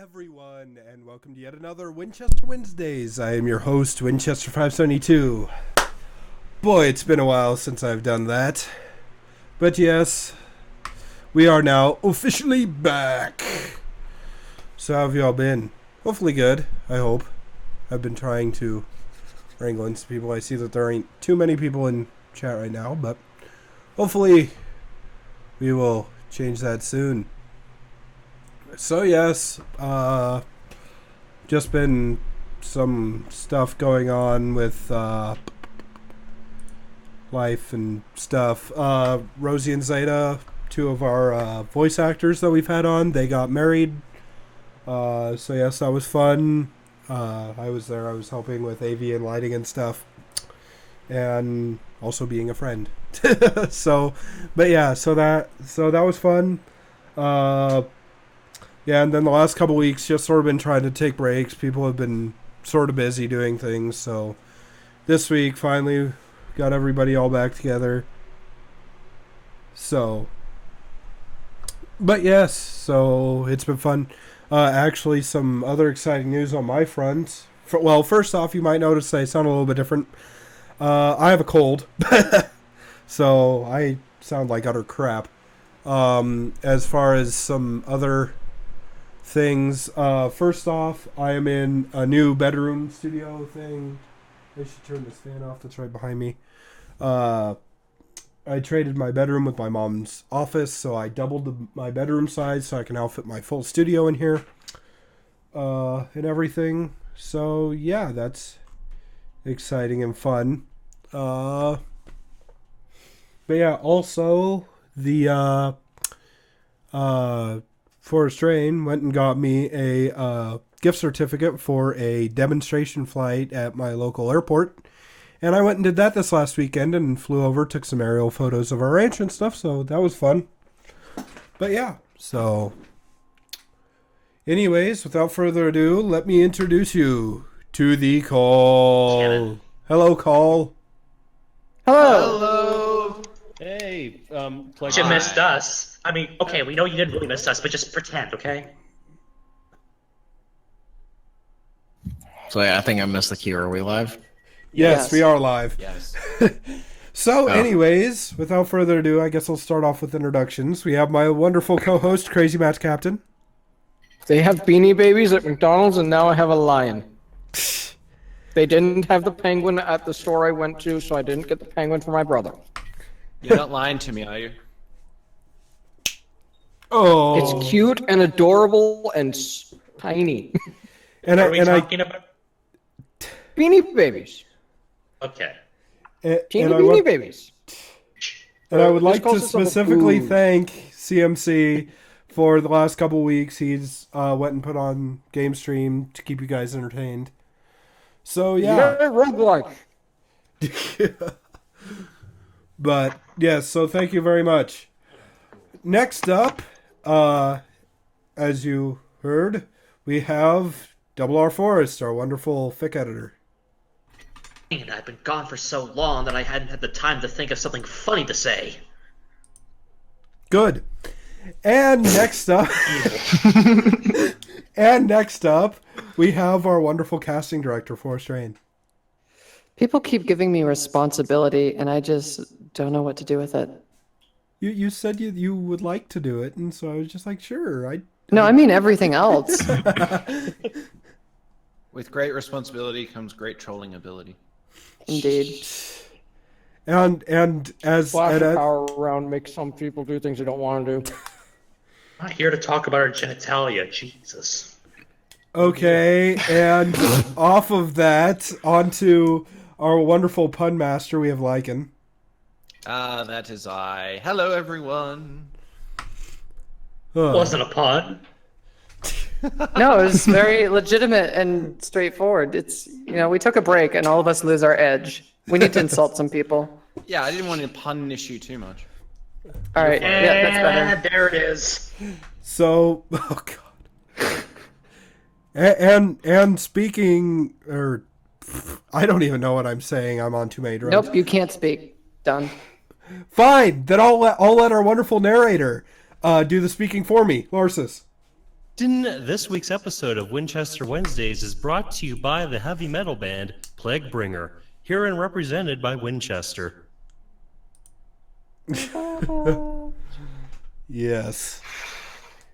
everyone, and welcome to yet another Winchester Wednesdays. I am your host, Winchester 572. Boy, it's been a while since I've done that. But yes, we are now officially back. So how have y'all been? Hopefully good, I hope. I've been trying to wrangle in some people. I see that there ain't too many people in chat right now, but hopefully we will change that soon. So yes, just been some stuff going on with life and stuff. Rosie and Zeta, two of our voice actors that we've had on, they got married. So yes, that was fun. I was there. I was helping with AV and lighting and stuff, and also being a friend. So that was fun. Yeah, and then the last couple weeks, just sort of been trying to take breaks. People have been sort of busy doing things, so this week, finally, got everybody all back together. So, but yes, so it's been fun. Actually, some other exciting news on my front. Well, first off, you might notice I sound a little bit different. I have a cold, so I sound like utter crap. As far as some other things, first off, I am in a new bedroom studio thing. I should turn this fan off that's right behind me. I traded my bedroom with my mom's office, so I doubled my bedroom size so I can outfit my full studio in here, and everything. So yeah, that's exciting and fun. But yeah, also the Forest Rain went and got me a gift certificate for a demonstration flight at my local airport. And I went and did that this last weekend and flew over, took some aerial photos of our ranch and stuff, so that was fun. But yeah, so anyways, without further ado, let me introduce you to the call. Hello, call. Hello. Hey, You missed us. I mean, okay, we know you didn't really miss us, but just pretend, okay? So yeah, I think I missed the key. Are we live? Yes, we are live. Yes. So, anyways, without further ado, I guess I'll start off with introductions. We have my wonderful co-host, Crazy Match Captain. They have Beanie Babies at McDonald's, and now I have a lion. They didn't have the penguin at the store I went to, so I didn't get the penguin for my brother. you're not lying to me, are you? Oh, It's cute and adorable and tiny. and Are we talking about? Beanie Babies. Okay. Teeny Beanie Babies. And I would like to calls itself a specifically food. thank CMC for the last couple weeks. He's went and put on Game Stream to keep you guys entertained. So yeah. Roguelike. But yes, so thank you very much. Next up, as you heard, we have Double R Forest, our wonderful fic editor. And I've been gone for so long that I hadn't had the time to think of something funny to say. Good. And next up, we have our wonderful casting director, Forrest Rain. People keep giving me responsibility, and I just don't know what to do with it. You said you would like to do it, and so I was just like, sure. No, I mean everything else. With great responsibility comes great trolling ability. Indeed. And as Flash of and, power around makes some people do things they don't want to do. I'm not here to talk about our genitalia, Jesus. okay, and off of that, onto our wonderful pun master, we have Lycan. Ah, that is I. Hello, everyone. Wasn't a pun. No, it was very legitimate and straightforward. It's, we took a break, and all of us lose our edge. We need to insult some people. Yeah, I didn't want to punish you too much. All right, yeah, that's better. There it is. So, oh god. And speaking, or I don't even know what I'm saying. I'm on too many drugs. Nope, you can't speak. Done. Fine. Then I'll let our wonderful narrator do the speaking for me, Larsis. This week's episode of Winchester Wednesdays is brought to you by the heavy metal band Plaguebringer, herein represented by Winchester. Yes.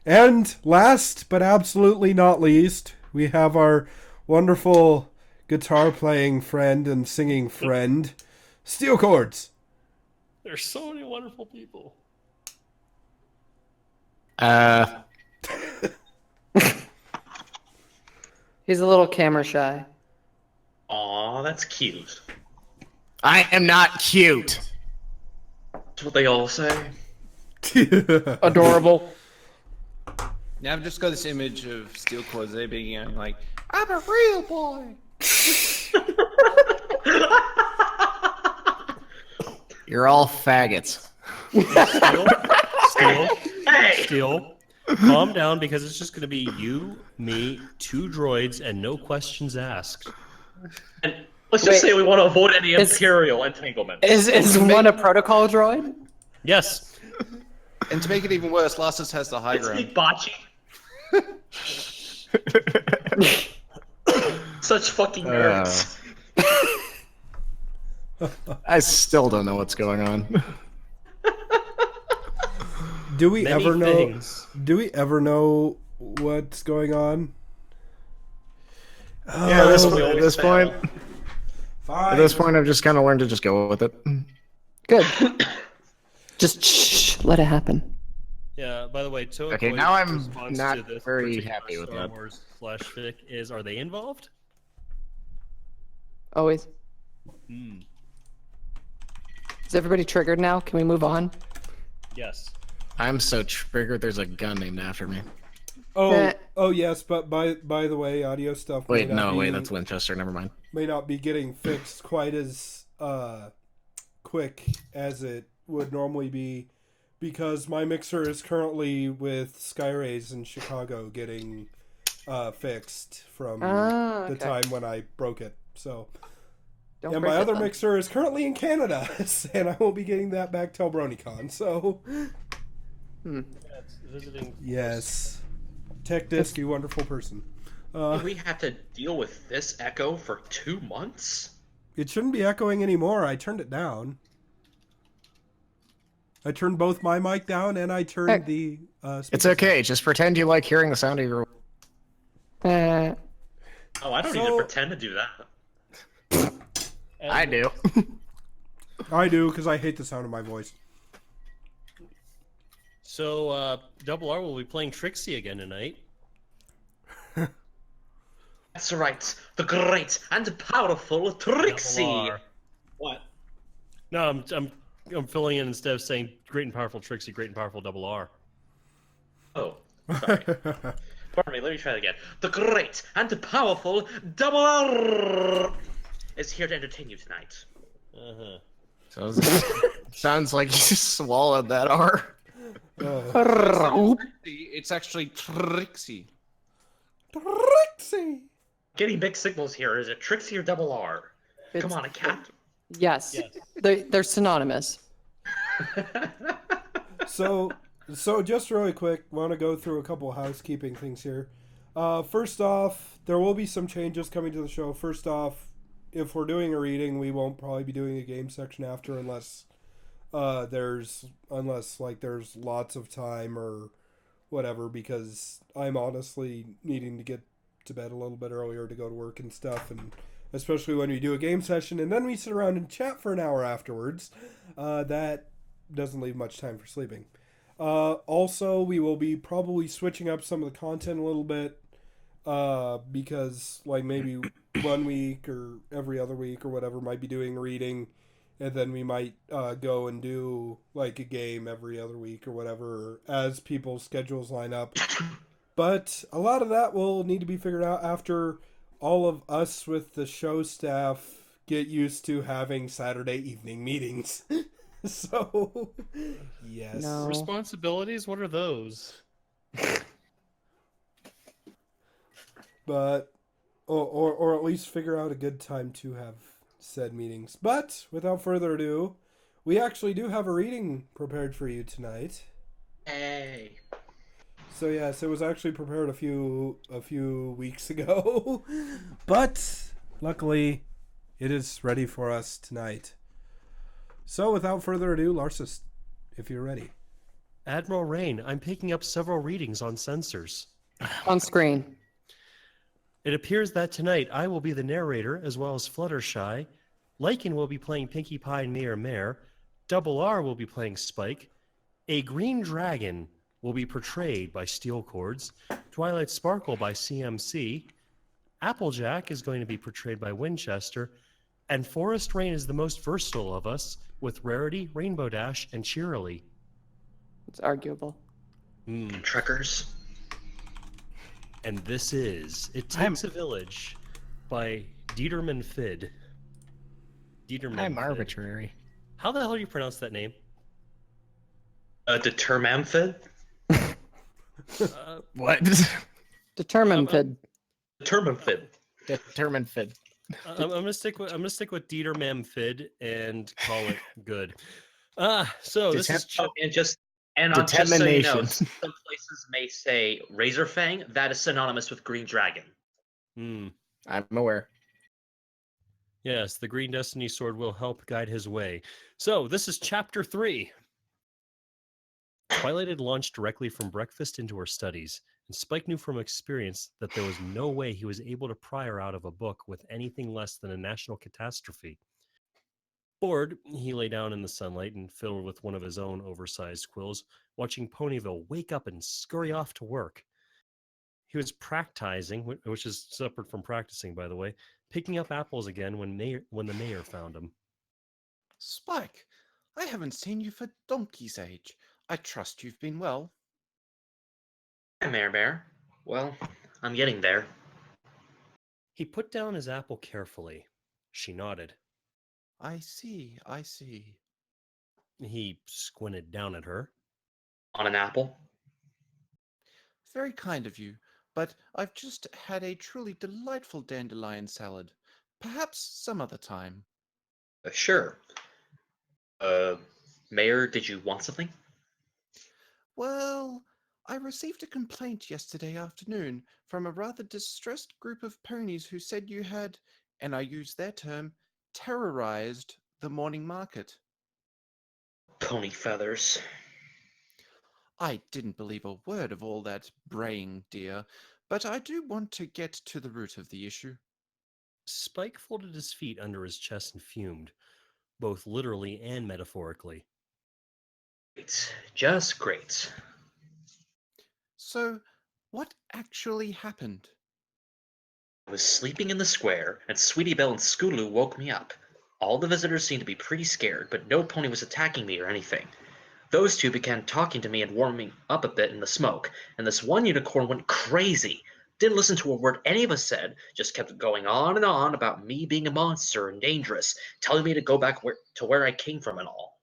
And last but absolutely not least, we have our wonderful guitar playing friend and singing friend, Steel Chords. There's so many wonderful people. He's a little camera shy. Aw, that's cute. I am not cute. That's what they all say. Adorable. Now I've just got this image of Steel Chords there being like, I'm a real boy. You're all faggots. Steel, calm down because it's just going to be you, me, 2 droids, and no questions asked. And let's just say we want to avoid any Imperial entanglement. Is one a protocol droid? Yes. And to make it even worse, Lassus has the high It's ground. me, Bocce. Such fucking nerds. I still don't know what's going on. Do we Many ever know? things. Do we ever know what's going on? Yeah, at this point, Fine. at this point, I've just kind of learned to just go with it. Good. Just shh, let it happen. Yeah, by the way, Toa Okay, Koi's now I'm response not to this very particular happy with Star that. Wars /fic is, are they involved? Always. Is everybody triggered now? Can we move on? Yes. I'm so triggered. There's a gun named after me. Oh yes, but by the way, audio stuff. Wait, may not no, be, that's Winchester. Never mind. may not be getting fixed quite as quick as it would normally be, because my mixer is currently with Skyrays in Chicago getting fixed from the time when I broke it. So, Don't and break my it other then. mixer is currently in Canada, and I won't be getting that back till BronyCon. So, That's visiting. yes, Tech Disc, you wonderful person. We have to deal with this echo for 2 months? It shouldn't be echoing anymore. I turned it down. I turned both my mic down and I turned the It's speakers okay. Just pretend you like hearing the sound of your. Uh, Oh, I don't need to pretend to do that. I do. down. I do, because I hate the sound of my voice. So, Double R will be playing Trixie again tonight. That's right, the great and powerful Trixie. Double R. What? No, I'm filling in instead of saying great and powerful Trixie, great and powerful Double R. Oh, sorry. Pardon me, let me try that again. The great and powerful Double R is here to entertain you tonight. Sounds like you just swallowed that R. It's actually Trixie. Trixie! Getting big signals here. Is it Trixie or Double R? Come on, a cat. yes. They're synonymous. So just really quick, want to go through a couple of housekeeping things here. First off, there will be some changes coming to the show. First off, if we're doing a reading, we won't probably be doing a game section after unless there's lots of time or whatever, because I'm honestly needing to get to bed a little bit earlier to go to work and stuff, and especially when we do a game session and then we sit around and chat for an hour afterwards, that doesn't leave much time for sleeping. Also, we will be probably switching up some of the content a little bit, because like maybe 1 week or every other week or whatever might be doing reading, and then we might go and do like a game every other week or whatever as people's schedules line up. But a lot of that will need to be figured out after all of us with the show staff get used to having Saturday evening meetings. So, yes. No. Responsibilities? What are those? But, or at least figure out a good time to have said meetings. But, without further ado, we actually do have a reading prepared for you tonight. Hey. So yes, it was actually prepared a few weeks ago, but luckily, it is ready for us tonight. So without further ado, Larsis, if you're ready. Admiral Rain, I'm picking up several readings on sensors. On screen. It appears that tonight I will be the narrator as well as Fluttershy. Lycan will be playing Pinkie Pie and Mayor Mare. Double R will be playing Spike. A Green Dragon will be portrayed by Steel Cords. Twilight Sparkle by CMC. Applejack is going to be portrayed by Winchester. And Forest Rain is the most versatile of us with Rarity, Rainbow Dash, and Cheerily. It's arguable. Truckers. And this is It Takes a Village by Dieterman Fid. I'm arbitrary. How the hell do you pronounce that name? Determamphid? What? Determined Fid. Determamphid. Determined Fid. I'm gonna stick with Dieterman Fid and call it good. So this is And just so you know, Determination. some places may say Razor Fang. That is synonymous with Green Dragon. I'm aware. Yes, the Green Destiny Sword will help guide his way. So this is Chapter 3. Twilight had launched directly from breakfast into her studies, and Spike knew from experience that there was no way he was able to pry her out of a book with anything less than a national catastrophe. Bored, he lay down in the sunlight and fiddled with one of his own oversized quills, watching Ponyville wake up and scurry off to work. He was practicing, which is separate from practicing, by the way, picking up apples again when the mayor found him. Spike, I haven't seen you for donkey's age. I trust you've been well. Hi, Mayor Bear. Well, I'm getting there. He put down his apple carefully. She nodded. I see, I see. He squinted down at her. On an apple? Very kind of you, but I've just had a truly delightful dandelion salad. Perhaps some other time. Sure. Mayor, did you want something? Well, I received a complaint yesterday afternoon from a rather distressed group of ponies who said you had, and I use their term, terrorized the morning market. Pony feathers. I didn't believe a word of all that braying, dear, but I do want to get to the root of the issue. Spike folded his feet under his chest and fumed, both literally and metaphorically. Great. Just great. So, what actually happened? I was sleeping in the square, and Sweetie Belle and Scootaloo woke me up. All the visitors seemed to be pretty scared, but no pony was attacking me or anything. Those two began talking to me and warming up a bit in the smoke, and this one unicorn went crazy. Didn't listen to a word any of us said, just kept going on and on about me being a monster and dangerous, telling me to go back to where I came from and all.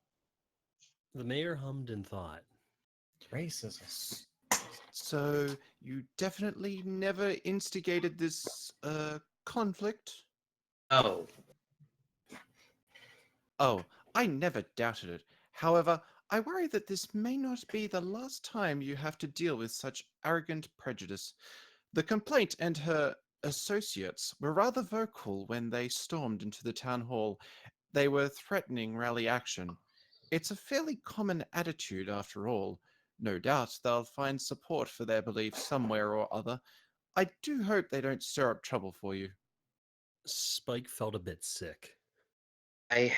The mayor hummed and thought. Racism. So, you definitely never instigated this, conflict? Oh, Oh, I never doubted it. However, I worry that this may not be the last time you have to deal with such arrogant prejudice. The complaint and her associates were rather vocal when they stormed into the town hall. They were threatening rally action. It's a fairly common attitude, after all. No doubt they'll find support for their beliefs somewhere or other. I do hope they don't stir up trouble for you. Spike felt a bit sick. maybe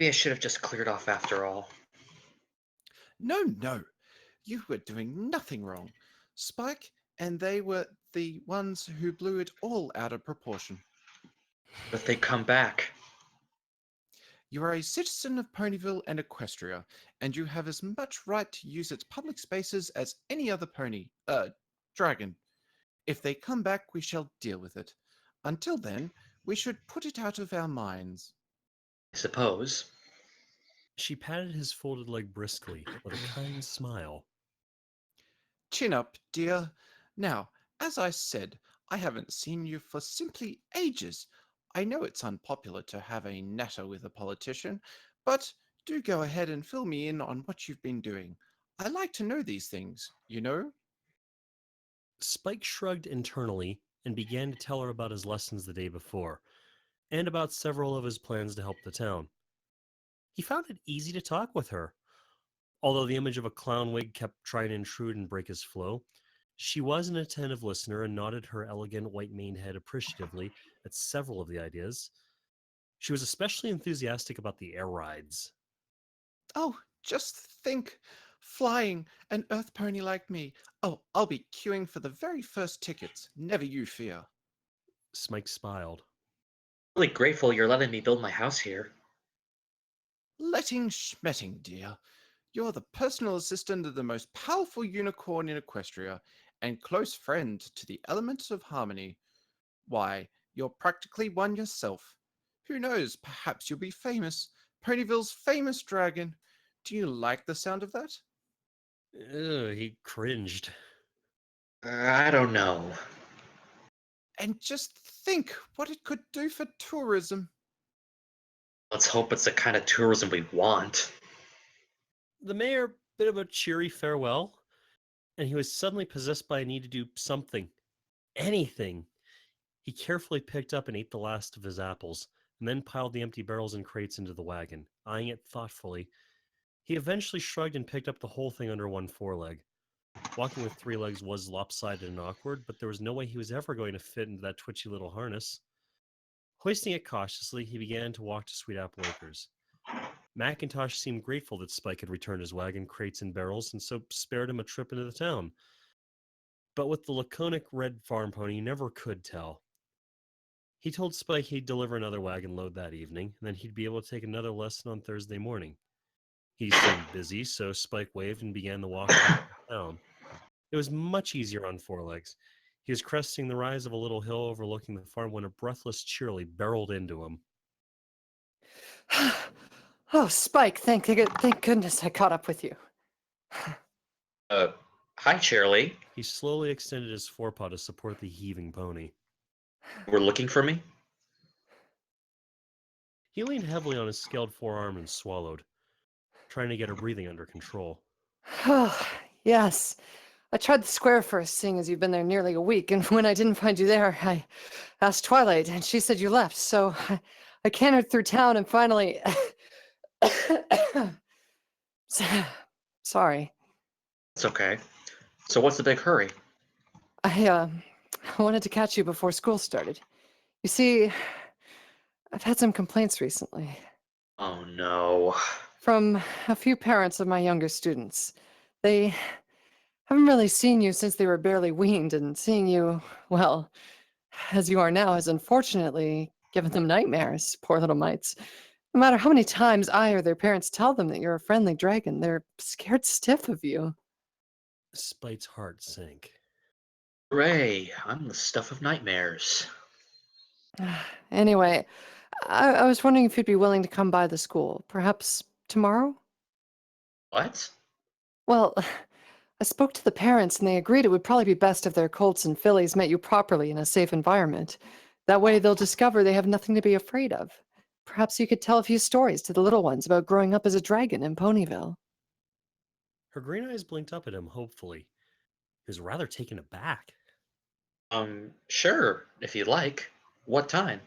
I should have just cleared off after all. No. You were doing nothing wrong. Spike and they were the ones who blew it all out of proportion. But they come back. You are a citizen of Ponyville and Equestria, and you have as much right to use its public spaces as any other dragon. If they come back, we shall deal with it. Until then, we should put it out of our minds. I suppose. She patted his folded leg briskly with a kind smile. Chin up, dear. Now, as I said, I haven't seen you for simply ages. I know it's unpopular to have a natter with a politician, but do go ahead and fill me in on what you've been doing. I like to know these things, you know? Spike shrugged internally and began to tell her about his lessons the day before, and about several of his plans to help the town. He found it easy to talk with her. Although the image of a clown wig kept trying to intrude and break his flow, she was an attentive listener and nodded her elegant white maned head appreciatively at several of the ideas. She was especially enthusiastic about the air rides. Oh, just think. Flying, an earth pony like me. Oh, I'll be queuing for the very first tickets. Never you fear. Smike smiled. Really grateful you're letting me build my house here. Letting schmetting, dear. You're the personal assistant of the most powerful unicorn in Equestria, and close friend to the elements of harmony. Why, you're practically one yourself. Who knows, perhaps you'll be famous. Ponyville's famous dragon. Do you like the sound of that? He cringed. I don't know. And just think what it could do for tourism. Let's hope it's the kind of tourism we want. The mayor bid him a cheery farewell, and he was suddenly possessed by a need to do something. Anything. He carefully picked up and ate the last of his apples, and then piled the empty barrels and crates into the wagon, eyeing it thoughtfully. He eventually shrugged and picked up the whole thing under one foreleg. Walking with 3 legs was lopsided and awkward, but there was no way he was ever going to fit into that twitchy little harness. Hoisting it cautiously, he began to walk to Sweet Apple Acres. Macintosh seemed grateful that Spike had returned his wagon, crates, and barrels, and so spared him a trip into the town. But with the laconic red farm pony, he never could tell. He told Spike he'd deliver another wagon load that evening, and then he'd be able to take another lesson on Thursday morning. He seemed busy, so Spike waved and began the walk back to town. It was much easier on 4 legs. He was cresting the rise of a little hill overlooking the farm when a breathless Cheerly barreled into him. Oh, Spike, thank goodness I caught up with you. Hi, Shirley. He slowly extended his forepaw to support the heaving pony. We're looking for me? He leaned heavily on his scaled forearm and swallowed, trying to get her breathing under control. Oh, yes. I tried the square first, seeing as you've been there nearly a week, and when I didn't find you there, I asked Twilight, and she said you left, so I cantered through town and finally... Sorry. It's okay. So what's the big hurry? I wanted to catch you before school started. You see, I've had some complaints recently. Oh no. From a few parents of my younger students. They haven't really seen you since they were barely weaned, and seeing you, well, as you are now has unfortunately given them nightmares, poor little mites. No matter how many times I or their parents tell them that you're a friendly dragon, they're scared stiff of you. Spite's heart sank. Hooray, I'm the stuff of nightmares. Anyway, I was wondering if you'd be willing to come by the school, perhaps tomorrow? What? Well, I spoke to the parents and they agreed it would probably be best if their colts and fillies met you properly in a safe environment. That way they'll discover they have nothing to be afraid of. Perhaps you could tell a few stories to the little ones about growing up as a dragon in Ponyville. Her green eyes blinked up at him hopefully. He was rather taken aback. Sure, if you'd like. What time?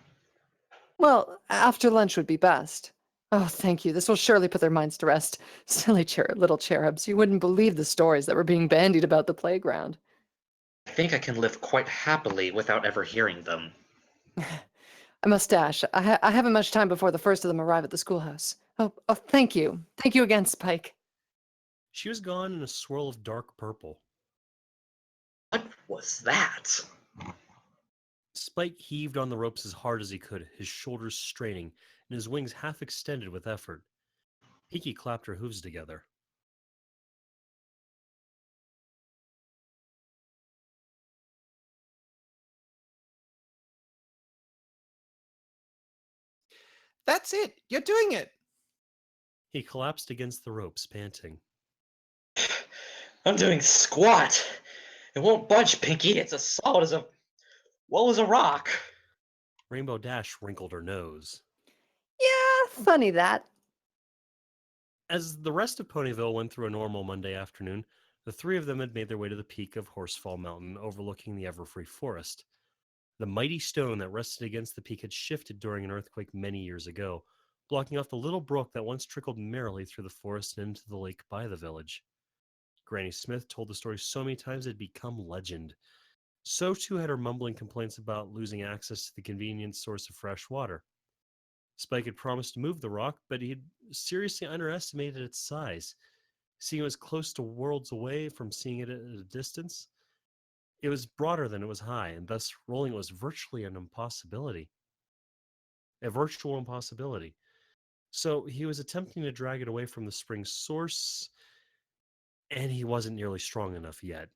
Well, after lunch would be best. Oh, thank you. This will surely put their minds to rest. Silly little cherubs. You wouldn't believe the stories that were being bandied about the playground. I think I can live quite happily without ever hearing them. I must dash. I haven't much time before the first of them arrive at the schoolhouse. Oh, thank you. Thank you again, Spike. She was gone in a swirl of dark purple. What was that? Spike heaved on the ropes as hard as he could, his shoulders straining and his wings half extended with effort. Pinky clapped her hooves together. That's it! You're doing it! He collapsed against the ropes, panting. I'm doing squat. It won't budge, Pinky. It's as solid as a rock. Rainbow Dash wrinkled her nose. Yeah, funny that. As the rest of Ponyville went through a normal Monday afternoon, the three of them had made their way to the peak of Horsefall Mountain, overlooking the Everfree Forest. The mighty stone that rested against the peak had shifted during an earthquake many years ago, blocking off the little brook that once trickled merrily through the forest and into the lake by the village. Granny Smith told the story so many times it had become legend. So too had her mumbling complaints about losing access to the convenient source of fresh water. Spike had promised to move the rock, but he had seriously underestimated its size. Seeing it was close to worlds away from seeing it at a distance, it was broader than it was high, and thus rolling it was virtually an impossibility. A virtual impossibility. So he was attempting to drag it away from the spring's source, and he wasn't nearly strong enough yet.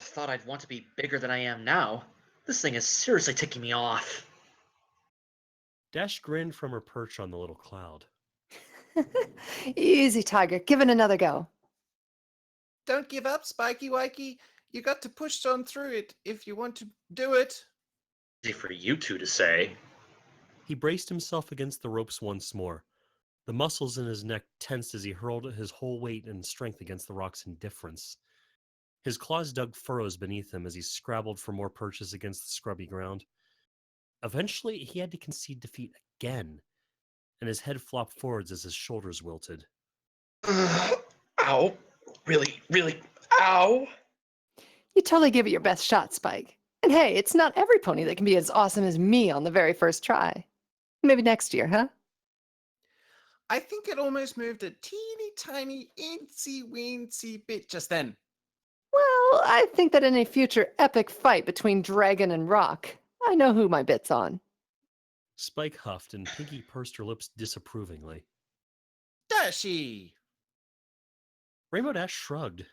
I thought I'd want to be bigger than I am now. This thing is seriously ticking me off. Dash grinned from her perch on the little cloud. Easy, Tiger. Give it another go. Don't give up, Spiky Wikey. You got to push on through it if you want to do it. Easy for you two to say. He braced himself against the ropes once more. The muscles in his neck tensed as he hurled his whole weight and strength against the rock's indifference. His claws dug furrows beneath him as he scrabbled for more perches against the scrubby ground. Eventually, he had to concede defeat again, and his head flopped forwards as his shoulders wilted. Ow. Really, really, ow. You totally give it your best shot, Spike. And hey, it's not every pony that can be as awesome as me on the very first try. Maybe next year, huh? I think it almost moved a teeny tiny incy weensy bit just then. Well, I think that in a future epic fight between Dragon and Rock, I know who my bit's on. Spike huffed, and Pinky pursed her lips disapprovingly. Dashy! Rainbow Dash shrugged.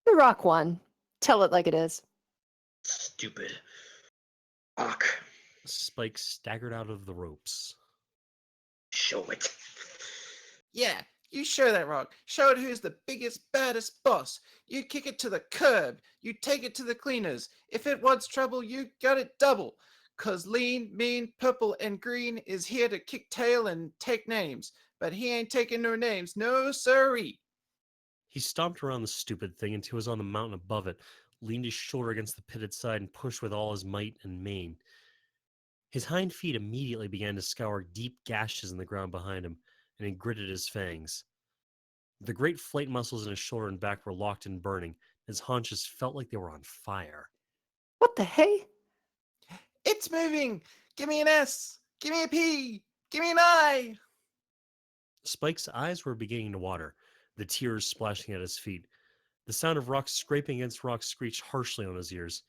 The Rock won. Tell it like it is. Stupid. Fuck. Spike staggered out of the ropes. Show it. Yeah, you show that rock. Show it who's the biggest, baddest boss. You kick it to the curb. You take it to the cleaners. If it wants trouble, you got it double. 'Cause lean, mean, purple, and green is here to kick tail and take names. But he ain't taking no names, no siree. He stomped around the stupid thing until he was on the mountain above it, leaned his shoulder against the pitted side, and pushed with all his might and main. His hind feet immediately began to scour deep gashes in the ground behind him, and he gritted his fangs. The great flight muscles in his shoulder and back were locked and burning. His haunches felt like they were on fire. What the hey? It's moving. Give me an S. Give me a P. Give me an I. Spike's eyes were beginning to water, the tears splashing at his feet. The sound of rocks scraping against rocks screeched harshly on his ears.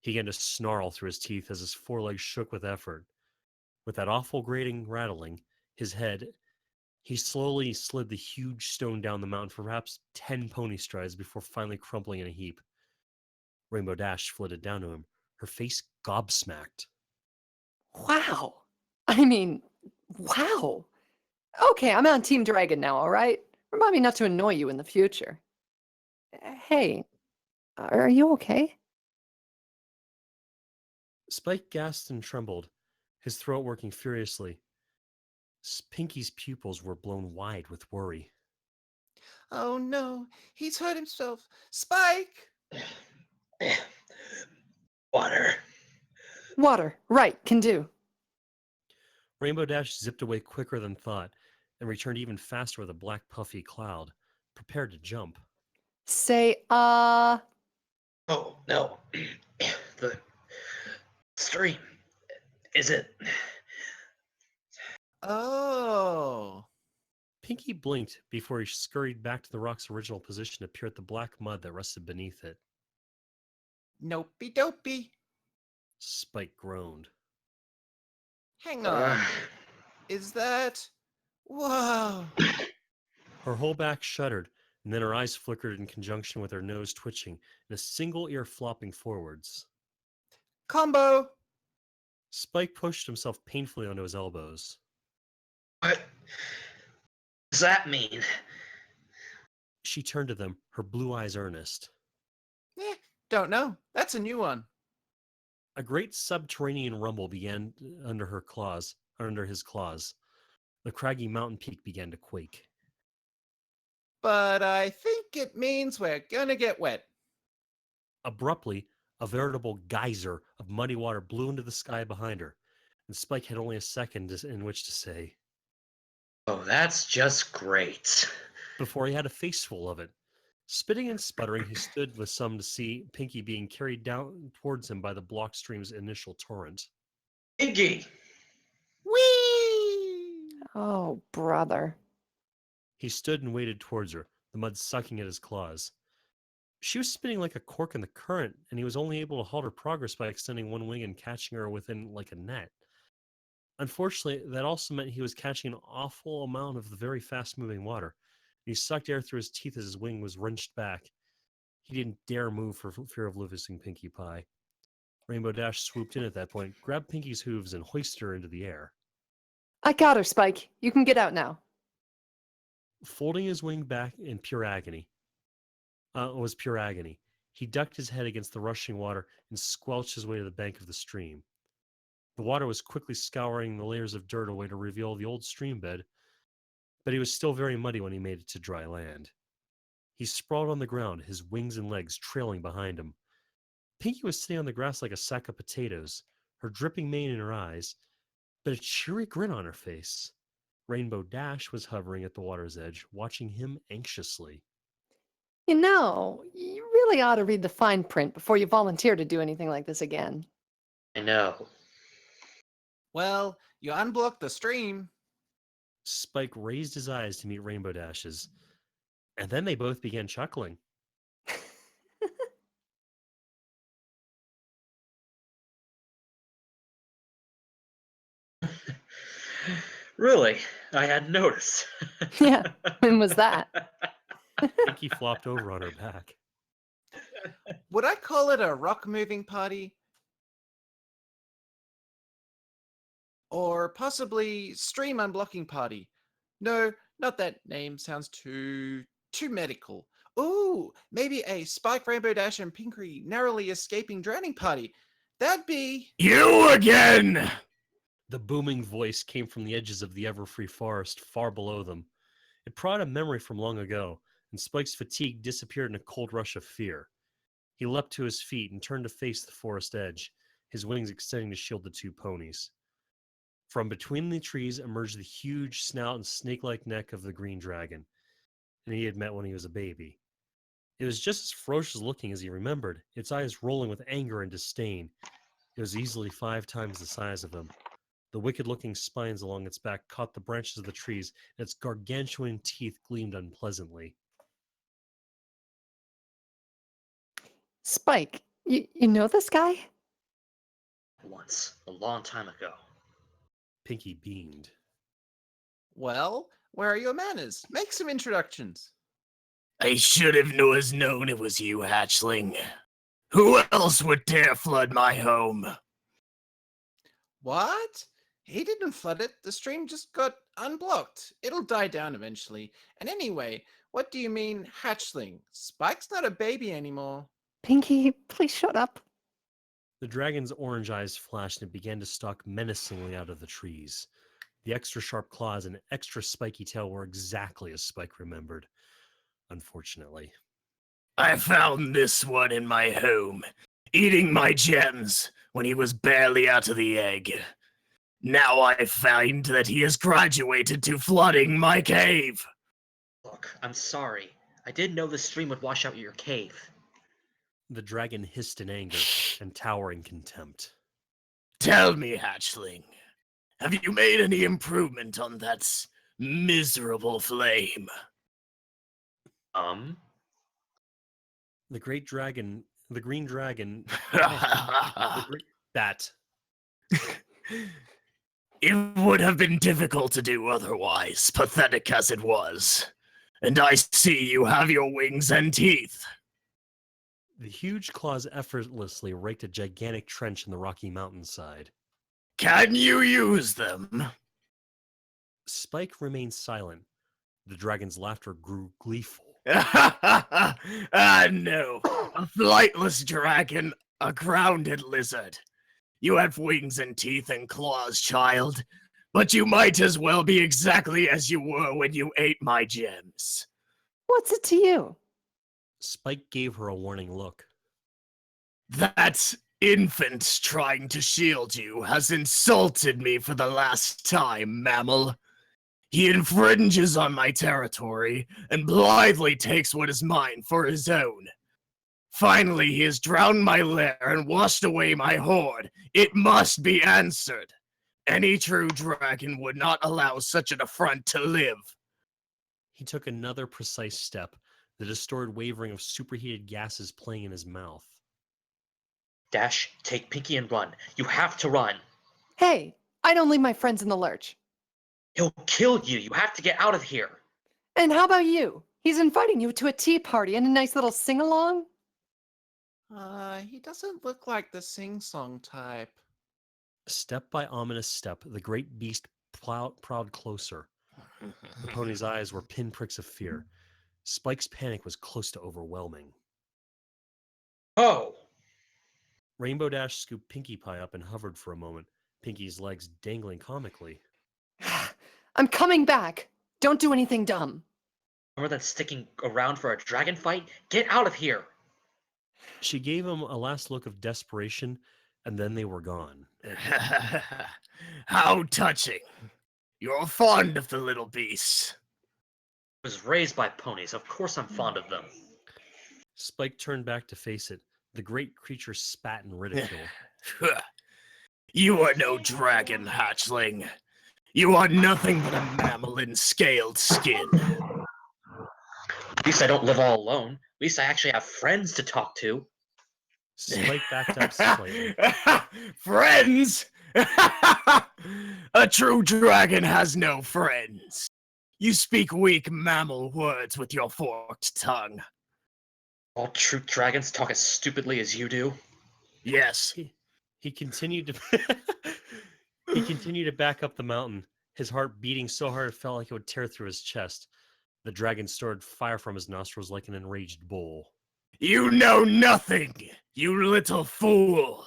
He began to snarl through his teeth as his forelegs shook with effort. With that awful grating rattling, his head, he slowly slid the huge stone down the mountain for perhaps 10 pony strides before finally crumpling in a heap. Rainbow Dash flitted down to him, her face gobsmacked. Wow. I mean, wow. Okay, I'm on Team Dragon now, all right? Remind me not to annoy you in the future. Hey, are you okay? Spike gasped and trembled, his throat working furiously. Pinky's pupils were blown wide with worry. Oh no, he's hurt himself. Spike! Water. Water, right, can do. Rainbow Dash zipped away quicker than thought and returned even faster with a black puffy cloud, prepared to jump. Say, Oh, no. The stream. Is it? Oh. Pinky blinked before he scurried back to the rock's original position to peer at the black mud that rested beneath it. Nopey dopey. Spike groaned. Hang on. Is that... Whoa. Her whole back shuddered, and then her eyes flickered in conjunction with her nose twitching and a single ear flopping forwards. Combo. Spike pushed himself painfully onto his elbows. What does that mean? She turned to them, her blue eyes earnest. Don't know. That's a new one. A great subterranean rumble began under his claws. The craggy mountain peak began to quake. But I think it means we're gonna get wet. Abruptly, a veritable geyser of muddy water blew into the sky behind her, and Spike had only a second in which to say, Oh, that's just great. before he had a face full of it. Spitting and sputtering, he stood with some to see Pinky being carried down towards him by the block stream's initial torrent. Iggy! Whee! Oh, brother. He stood and waded towards her, the mud sucking at his claws. She was spinning like a cork in the current, and he was only able to halt her progress by extending one wing and catching her within like a net. Unfortunately, that also meant he was catching an awful amount of the very fast-moving water. He sucked air through his teeth as his wing was wrenched back. He didn't dare move for fear of losing Pinkie Pie. Rainbow Dash swooped in at that point, grabbed Pinkie's hooves, and hoisted her into the air. I got her, Spike. You can get out now. Folding his wing back in pure agony, he ducked his head against the rushing water and squelched his way to the bank of the stream. The water was quickly scouring the layers of dirt away to reveal the old stream bed, but he was still very muddy when he made it to dry land. He sprawled on the ground, his wings and legs trailing behind him. Pinkie was sitting on the grass like a sack of potatoes, her dripping mane in her eyes, but a cheery grin on her face. Rainbow Dash was hovering at the water's edge, watching him anxiously. You know, you really ought to read the fine print before you volunteer to do anything like this again. I know. Well, you unblocked the stream. Spike raised his eyes to meet Rainbow Dash's, and then they both began chuckling. Really? I hadn't noticed. Yeah, when was that? Pinkie flopped over on her back. Would I call it a rock moving party? Or possibly stream unblocking party? No, not that name. Sounds too medical. Ooh, maybe a Spike, Rainbow Dash, and Pinky narrowly escaping drowning party. That'd be... You again! The booming voice came from the edges of the ever-free forest far below them. It brought a memory from long ago, and Spike's fatigue disappeared in a cold rush of fear. He leapt to his feet and turned to face the forest edge, his wings extending to shield the two ponies. From between the trees emerged the huge snout and snake-like neck of the green dragon, and he had met when he was a baby. It was just as ferocious looking as he remembered, its eyes rolling with anger and disdain. It was easily 5 times the size of him. The wicked-looking spines along its back caught the branches of the trees, and its gargantuan teeth gleamed unpleasantly. Spike, you know this guy? Once, a long time ago. Pinkie beamed. Well, where are your manners? Make some introductions. I should have known it was you, hatchling. Who else would dare flood my home? What? He didn't flood it. The stream just got unblocked. It'll die down eventually. And anyway, what do you mean, hatchling? Spike's not a baby anymore. Pinky, please shut up. The dragon's orange eyes flashed and began to stalk menacingly out of the trees. The extra sharp claws and extra spiky tail were exactly as Spike remembered. Unfortunately. I found this one in my home, eating my gems when he was barely out of the egg. Now I find that he has graduated to flooding my cave. Look, I'm sorry. I didn't know the stream would wash out your cave. The dragon hissed in anger and towering contempt. Tell me, hatchling, have you made any improvement on that miserable flame? The green dragon, bat. It would have been difficult to do otherwise, pathetic as it was. And I see you have your wings and teeth. The huge claws effortlessly raked a gigantic trench in the rocky mountainside. Can you use them? Spike remained silent. The dragon's laughter grew gleeful. No. A flightless dragon, a grounded lizard. You have wings and teeth and claws, child, But you might as well be exactly as you were when you ate my gems. What's it to you? Spike gave her a warning look. That infant trying to shield you has insulted me for the last time, mammal. He infringes on my territory and blithely takes what is mine for his own. Finally, he has drowned my lair and washed away my hoard. It must be answered. Any true dragon would not allow such an affront to live. He took another precise step, the distorted wavering of superheated gases playing in his mouth. Dash, take Pinky and run. You have to run. Hey, I don't leave my friends in the lurch. He'll kill you. You have to get out of here. And how about you? He's inviting you to a tea party and a nice little sing-along? He doesn't look like the sing-song type. Step by ominous step, the great beast prowled closer. The pony's eyes were pinpricks of fear. Spike's panic was close to overwhelming. Oh! Rainbow Dash scooped Pinkie Pie up and hovered for a moment, Pinkie's legs dangling comically. I'm coming back. Don't do anything dumb. More than sticking around for a dragon fight? Get out of here! She gave him a last look of desperation, and then they were gone. How touching. You're fond of the little beast. I was raised by ponies. Of course I'm fond of them. Spike turned back to face it. The great creature spat in ridicule. You are no dragon, hatchling. You are nothing but a mammal in scaled skin. At least I don't live all alone. At least I actually have friends to talk to. Spike backed up slightly. Friends? A true dragon has no friends. You speak weak mammal words with your forked tongue. All true dragons talk as stupidly as you do. Yes. He continued to he continued to back up the mountain, his heart beating so hard it felt like it would tear through his chest. The dragon stored fire from his nostrils like an enraged bull. You know nothing, you little fool.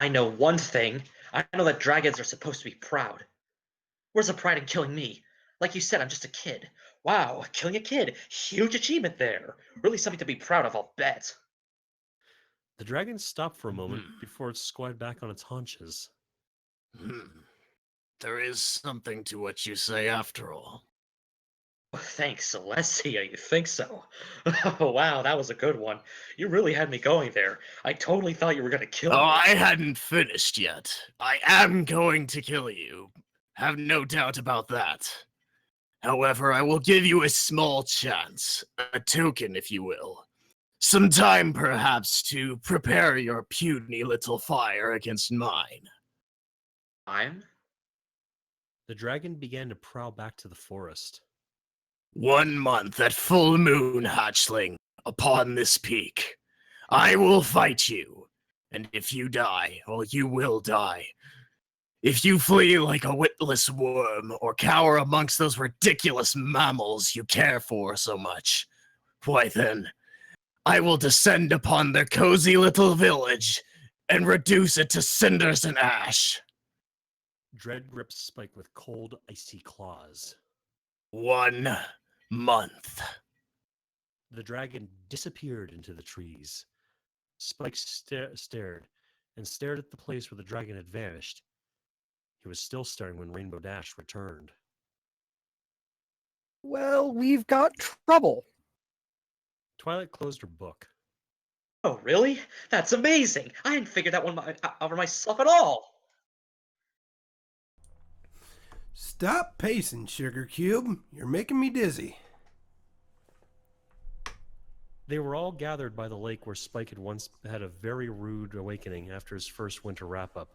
I know one thing. I know that dragons are supposed to be proud. Where's the pride in killing me? Like you said, I'm just a kid. Wow, killing a kid. Huge achievement there. Really something to be proud of, I'll bet. The dragon stopped for a moment before it squatted back on its haunches. There is something to what you say after all. Oh, thanks, Celestia. You think so? Oh, wow, that was a good one. You really had me going there. I totally thought you were going to kill me. Oh, I hadn't finished yet. I am going to kill you. Have no doubt about that. However, I will give you a small chance, a token, if you will. Some time, perhaps, to prepare your puny little fire against mine. Time? The dragon began to prowl back to the forest. 1 month at full moon, hatchling, upon this peak. I will fight you, and if you die, well, you will die. If you flee like a witless worm or cower amongst those ridiculous mammals you care for so much, why then, I will descend upon their cozy little village and reduce it to cinders and ash. Dread gripped Spike with cold, icy claws. 1 month. The dragon disappeared into the trees. Spike stared and stared at the place where the dragon had vanished. He was still staring when Rainbow Dash returned. Well, we've got trouble. Twilight closed her book. Oh, really? That's amazing. I hadn't figured that one out for myself at all. Stop pacing, Sugar Cube. You're making me dizzy. They were all gathered by the lake where Spike had once had a very rude awakening after his first winter wrap-up.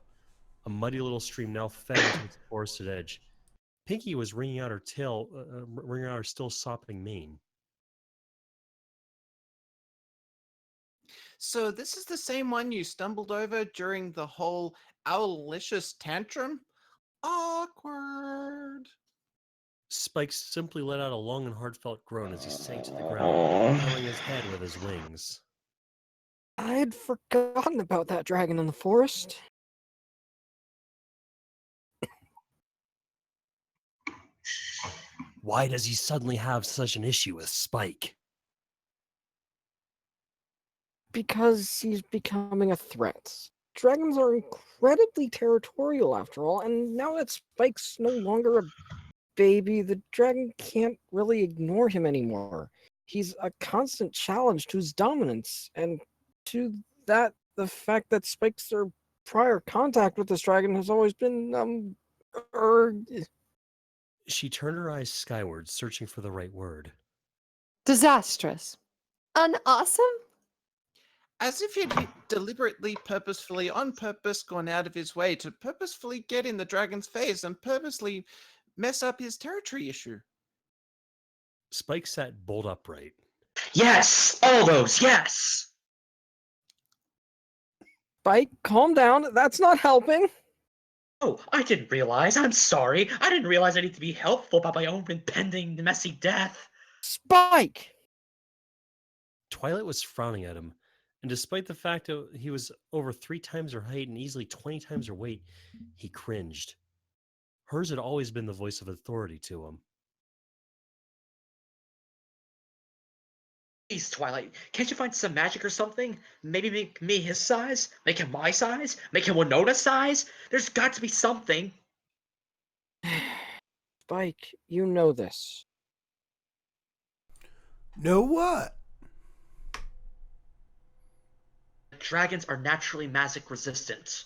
A muddy little stream now fed into its forested edge. Pinkie was wringing out her still sopping mane. So this is the same one you stumbled over during the whole owlicious tantrum? Awkward. Spike simply let out a long and heartfelt groan as he sank to the ground, covering his head with his wings. I'd forgotten about that dragon in the forest. Why does he suddenly have such an issue with Spike? Because he's becoming a threat. Dragons are incredibly territorial after all, and now that Spike's no longer a baby, the dragon can't really ignore him anymore. He's a constant challenge to his dominance, and to that, the fact that Spike's their prior contact with this dragon has always been, er, She turned her eyes skyward, searching for the right word. Disastrous. Unawesome? As if he'd deliberately, purposefully, on purpose, gone out of his way to purposefully get in the dragon's face and purposely mess up his territory issue. Spike sat bolt upright. Yes! All those, yes! Spike, calm down. That's not helping. Oh, I didn't realize. I'm sorry. I didn't realize I need to be helpful about my own impending messy death. Spike! Twilight was frowning at him, and despite the fact that he was over 3 times her height and easily 20 times her weight, he cringed. Hers had always been the voice of authority to him. Please, Twilight, can't you find some magic or something? Maybe make me his size? Make him my size? Make him Winona's size? There's got to be something. Spike, you know this. Know what? Dragons are naturally magic resistant.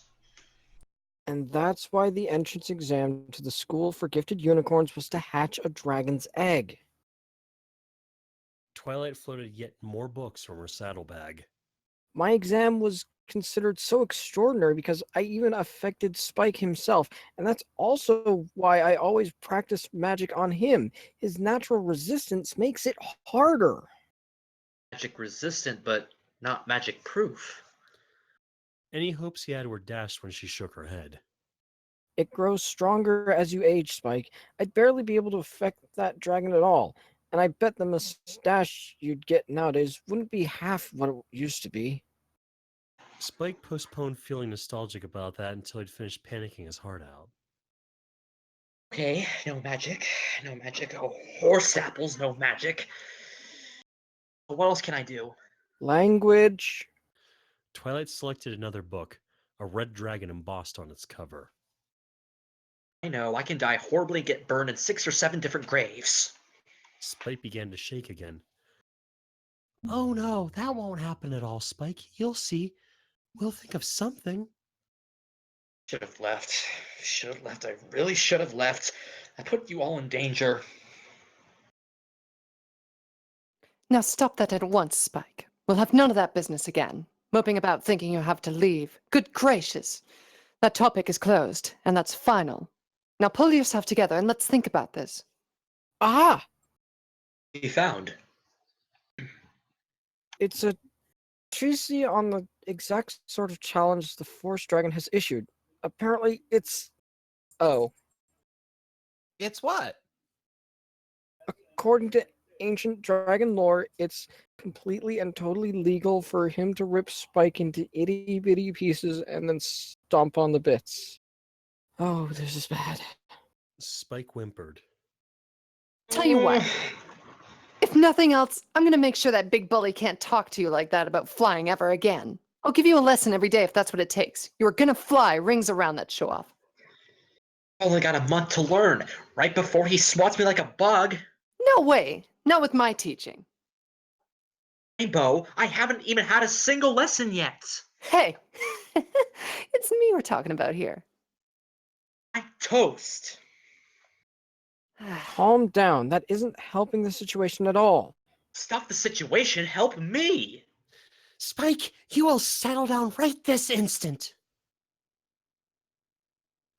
And that's why the entrance exam to the School for Gifted Unicorns was to hatch a dragon's egg. Twilight floated yet more books from her saddlebag. My exam was considered so extraordinary because I even affected Spike himself, and that's also why I always practice magic on him. His natural resistance makes it harder. Magic resistant, but not magic proof. Any hopes he had were dashed when she shook her head. It grows stronger as you age, Spike. I'd barely be able to affect that dragon at all, and I bet the mustache you'd get nowadays wouldn't be half what it used to be. Spike postponed feeling nostalgic about that until he'd finished panicking his heart out. Okay, no magic. No magic. Oh, horse apples, no magic. What else can I do? Language. Twilight selected another book, a red dragon embossed on its cover. I know, I can die horribly and get burned in 6 or 7 different graves. Spike began to shake again. Oh no, that won't happen at all, Spike. You'll see. We'll think of something. Should have left. Should have left. I really should have left. I put you all in danger. Now stop that at once, Spike. We'll have none of that business again. Moping about thinking you have to leave. Good gracious. That topic is closed, and that's final. Now pull yourself together and let's think about this. Ah! He found. It's a treatise on the exact sort of challenge the Forest Dragon has issued. Apparently, it's... Oh. It's what? According to ancient dragon lore, it's completely and totally legal for him to rip Spike into itty-bitty pieces and then stomp on the bits. Oh, this is bad. Spike whimpered. Tell you what. If nothing else, I'm going to make sure that big bully can't talk to you like that about flying ever again. I'll give you a lesson every day if that's what it takes. You are going to fly rings around that show-off. Only got a month to learn, right before he swats me like a bug. No way. Not with my teaching. Rainbow, I haven't even had a single lesson yet. Hey, it's me we're talking about here. I'm toast. Calm down. That isn't helping the situation at all. Stop the situation. Help me. Spike, you will settle down right this instant.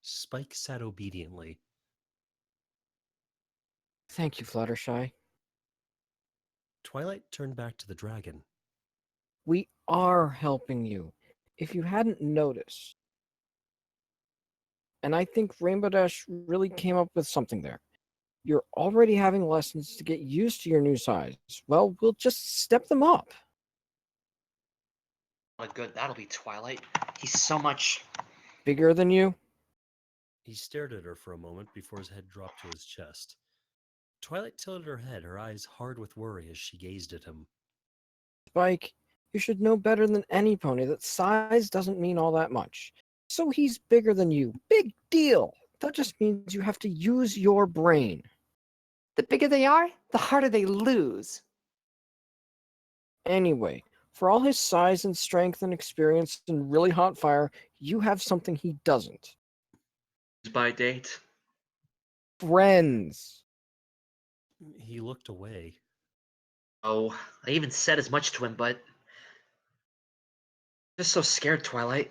Spike sat obediently. Thank you, Fluttershy. Twilight turned back to the dragon. We are helping you, if you hadn't noticed. And I think Rainbow Dash really came up with something there. You're already having lessons to get used to your new size. Well, we'll just step them up. What good that'll be, Twilight. He's so much... Bigger than you? He stared at her for a moment before his head dropped to his chest. Twilight tilted her head, her eyes hard with worry as she gazed at him. Spike, you should know better than any pony that size doesn't mean all that much. So he's bigger than you. Big deal. That just means you have to use your brain. The bigger they are, the harder they lose. Anyway, for all his size and strength and experience in really hot fire, you have something he doesn't. By date. Friends. He looked away. Oh, I even said as much to him, but I'm just so scared, Twilight.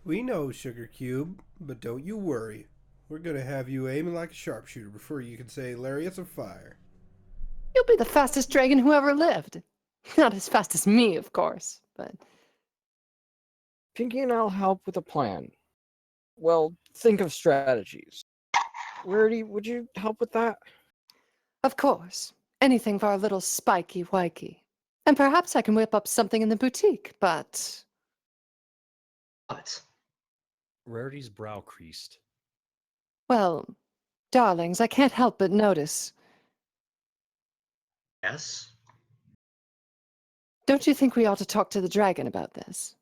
We know, Sugar Cube, but don't you worry. We're gonna have you aiming like a sharpshooter before you can say lariats of fire. You'll be the fastest dragon who ever lived. Not as fast as me, of course, but Pinky and I'll help with a plan. Well, think of strategies. Rarity, would you help with that? of course, anything for our little spiky wikey. And perhaps I can whip up something in the boutique, but But Rarity's brow creased. well, darlings, I can't help but notice. yes, Don't you think we ought to talk to the dragon about this?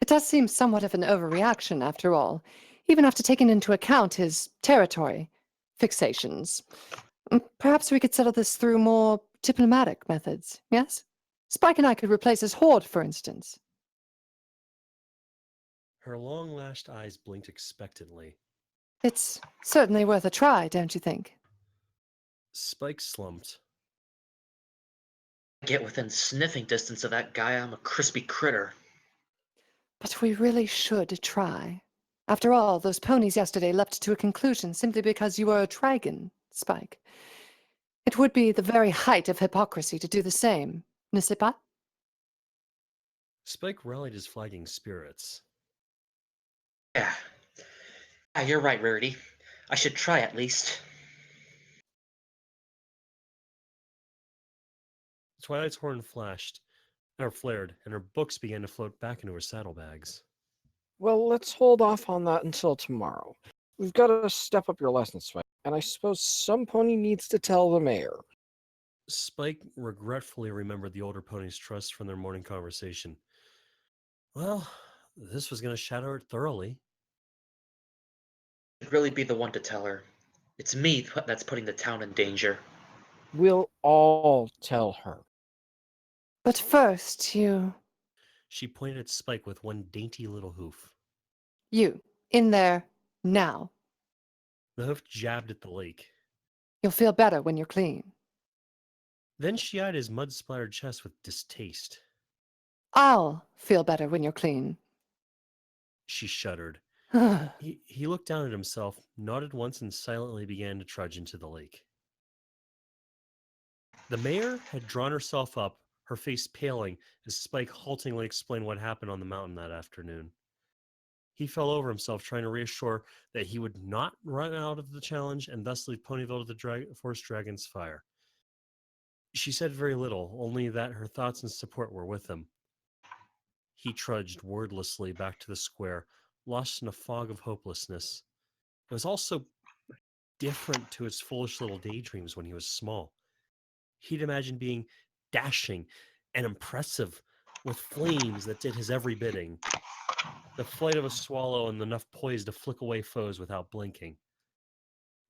It does seem somewhat of an overreaction, after all, even after taking into account his territory fixations. Perhaps we could settle this through more diplomatic methods, yes? Spike and I could replace his hoard, for instance. Her long-lashed eyes blinked expectantly. It's certainly worth a try, don't you think? Spike slumped. get within sniffing distance of that guy, I'm a crispy critter. But we really should try. After all, those ponies yesterday leapt to a conclusion simply because you were a dragon, Spike. It would be the very height of hypocrisy to do the same, n'est-ce pas? Spike rallied his flagging spirits. Yeah. Yeah, you're right, Rarity. I should try at least. Twilight's horn flared, and her books began to float back into her saddlebags. Well, let's hold off on that until tomorrow. We've got to step up your lessons, Spike, and I suppose some pony needs to tell the mayor. Spike regretfully remembered the older pony's trust from their morning conversation. Well, this was going to shatter it thoroughly. I'd really be the one to tell her. It's me that's putting the town in danger. We'll all tell her. But first, you, She pointed at Spike with one dainty little hoof. in there, now. The hoof jabbed at the lake. You'll feel better when you're clean. Then she eyed his mud-splattered chest with distaste. I'll feel better when you're clean. She shuddered. But He looked down at himself, nodded once, and silently began to trudge into the lake. The mayor had drawn herself up, her face paling, as Spike haltingly explained what happened on the mountain that afternoon. He fell over himself, trying to reassure that he would not run out of the challenge and thus leave Ponyville to the Forest Dragon's fire. She said very little, only that her thoughts and support were with him. He trudged wordlessly back to the square, lost in a fog of hopelessness. It was all so different to his foolish little daydreams when he was small. He'd imagined being dashing and impressive, with flames that did his every bidding, the flight of a swallow and enough poise to flick away foes without blinking.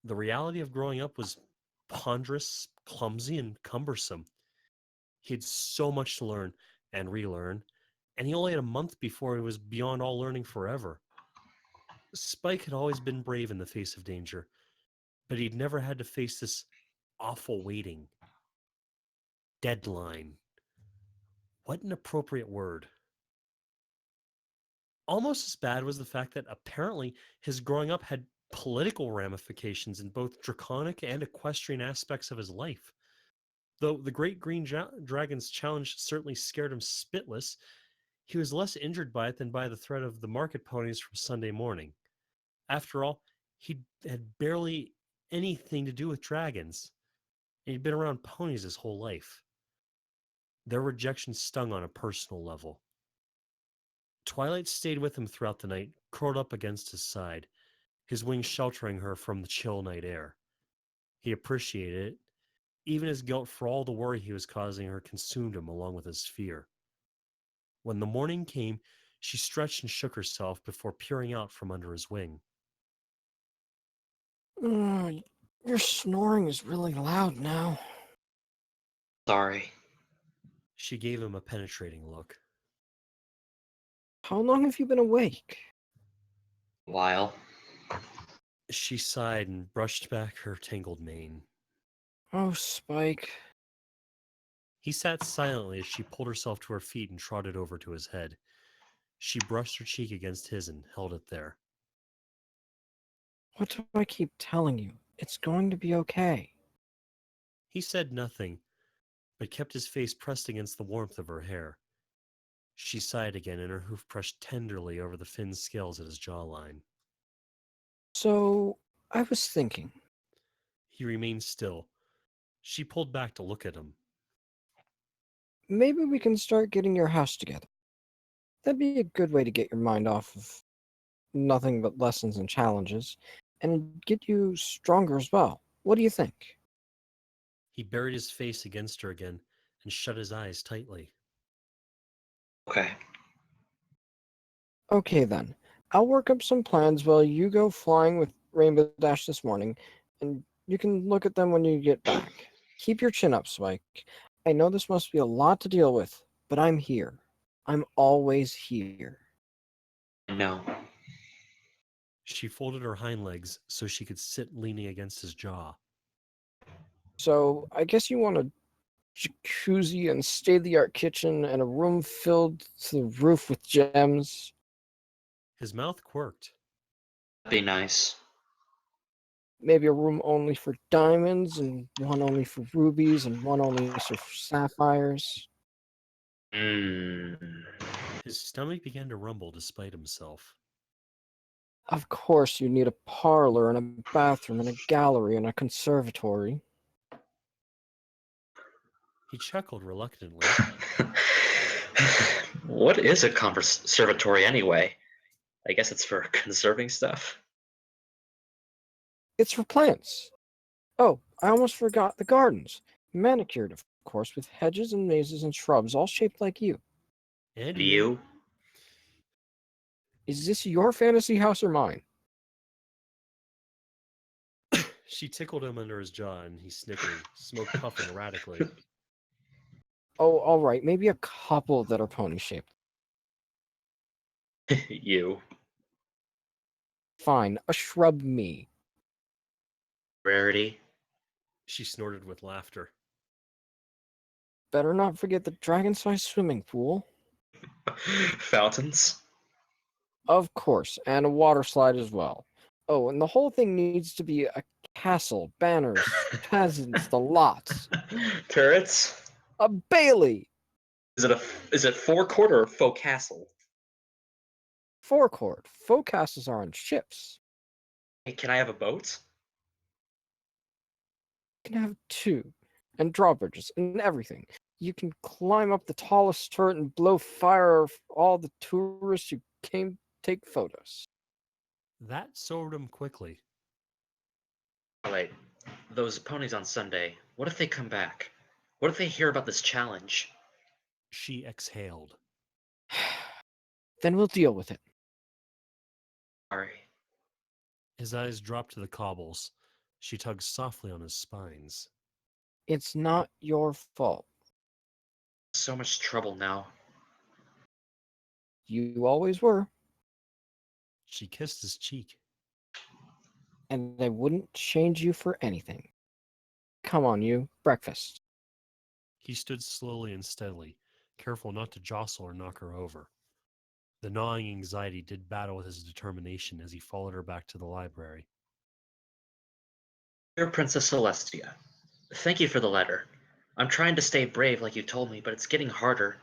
The reality of growing up was ponderous, clumsy, and cumbersome. He had so much to learn and relearn, and he only had a month before he was beyond all learning forever. Spike had always been brave in the face of danger, but he'd never had to face this awful waiting. Deadline. What an appropriate word. Almost as bad was the fact that apparently his growing up had political ramifications in both draconic and equestrian aspects of his life. Though the Great Green Dragon's challenge certainly scared him spitless, he was less injured by it than by the threat of the market ponies from Sunday morning. After all, he had barely anything to do with dragons, and he'd been around ponies his whole life. Their rejection stung on a personal level. Twilight stayed with him throughout the night, curled up against his side, his wings sheltering her from the chill night air. He appreciated it. Even his guilt for all the worry he was causing her consumed him along with his fear. When the morning came, she stretched and shook herself before peering out from under his wing. Your snoring is really loud now. Sorry. She gave him a penetrating look. How long have you been awake? While. She sighed and brushed back her tangled mane. Oh, Spike. He sat silently as she pulled herself to her feet and trotted over to his head. She brushed her cheek against his and held it there. What do I keep telling you? It's going to be okay. He said nothing, but kept his face pressed against the warmth of her hair. She sighed again, and her hoof pressed tenderly over the thin scales at his jawline. So, I was thinking. He remained still. She pulled back to look at him. Maybe we can start getting your house together. That'd be a good way to get your mind off of nothing but lessons and challenges, and get you stronger as well. What do you think? He buried his face against her again and shut his eyes tightly. Okay. Okay then. I'll work up some plans while you go flying with Rainbow Dash this morning, and you can look at them when you get back. Keep your chin up, Spike. I know this must be a lot to deal with, but I'm here. I'm always here. No. She folded her hind legs so she could sit leaning against his jaw. So, I guess you want a jacuzzi and state-of-the-art kitchen and a room filled to the roof with gems. His mouth quirked. That'd be nice. Maybe a room only for diamonds, and one only for rubies, and one only for sapphires. Mmm. His stomach began to rumble despite himself. Of course, you need a parlor and a bathroom and a gallery and a conservatory. He chuckled reluctantly. What is a conservatory anyway? I guess it's for conserving stuff. It's for plants. Oh, I almost forgot the gardens. Manicured, of course, with hedges and mazes and shrubs, all shaped like you. And You? Is this your fantasy house or mine? She tickled him under his jaw, and he snickered, smoke puffing erratically. Oh, all right, maybe a couple that are pony-shaped. You. Fine, a shrub me. Rarity. She snorted with laughter. Better not forget the dragon-sized swimming pool. Fountains. Of course, and a water slide as well. Oh, and the whole thing needs to be a castle, banners, peasants, the lots. Turrets. A Bailey! Is it forecourt or faux castle? Forecourt. Folk castles are on ships. Hey, can I have a boat? You can have two, and drawbridges, and everything. You can climb up the tallest turret and blow fire of all the tourists who came to take photos. That sobered him quickly. Oh, wait, those ponies on Sunday, what if they come back? What if they hear about this challenge? She exhaled. Then we'll deal with it. Sorry. His eyes dropped to the cobbles. She tugged softly on his spines. It's not your fault. So much trouble now. You always were, She kissed his cheek. and I wouldn't change you for anything. Come on, you. Breakfast. He stood slowly and steadily, careful not to jostle or knock her over. The gnawing anxiety did battle with his determination as he followed her back to the library. Dear Princess Celestia, thank you for the letter. I'm trying to stay brave like you told me, but it's getting harder.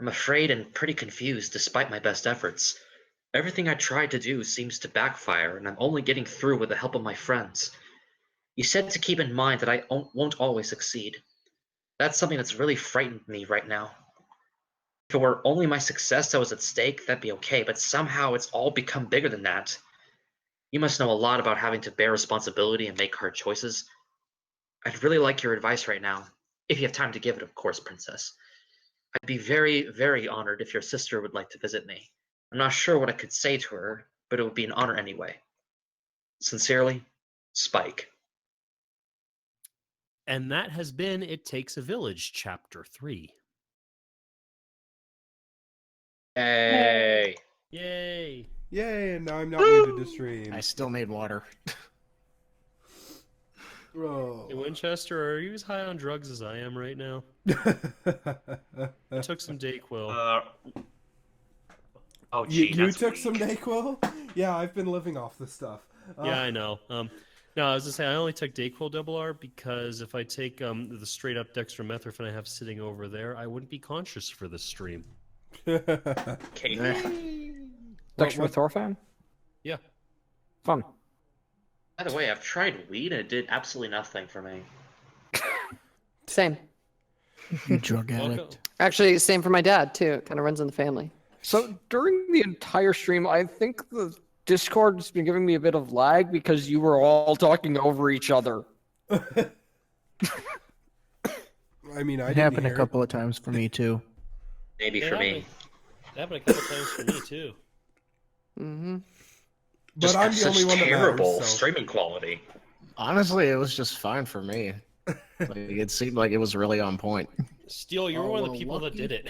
I'm afraid and pretty confused despite my best efforts. Everything I tried to do seems to backfire, and I'm only getting through with the help of my friends. You said to keep in mind that I won't always succeed. That's something that's really frightened me right now. If it were only my success that was at stake, that'd be okay, but somehow it's all become bigger than that. You must know a lot about having to bear responsibility and make hard choices. I'd really like your advice right now, if you have time to give it, of course, Princess. I'd be very, very honored if your sister would like to visit me. I'm not sure what I could say to her, but it would be an honor anyway. Sincerely, Spike. And that has been It Takes a Village, Chapter 3. Hey. Yay! Yay, and now I'm not muted to stream. I still need water. Oh. Hey, Winchester, are you as high on drugs as I am right now? I took some Dayquil. Oh, you gee, that's took weak. some NyQuil? Yeah, I've been living off this stuff. Yeah, I know. No, I was gonna say I only took Dayquil Double R because if I take the straight up dextromethorphan I have sitting over there, I wouldn't be conscious for this stream. Okay. Dextromethorphan? Yeah. Fun. By the way, I've tried weed and it did absolutely nothing for me. Same. You drug Welcome. addict. Actually, same for my dad too. It kind of runs in the family. So during the entire stream, I think the Discord's been giving me a bit of lag because you were all talking over each other. I mean, I It didn't happened hear a couple of times for me too. Maybe It for happened- me. It happened a couple times for me too. Mm-hmm. But Just I'm have the such only one that terrible matters, so. streaming quality. Honestly, it was just fine for me. Like, it seemed like it was really on point. Steel, you were one of the people that did it.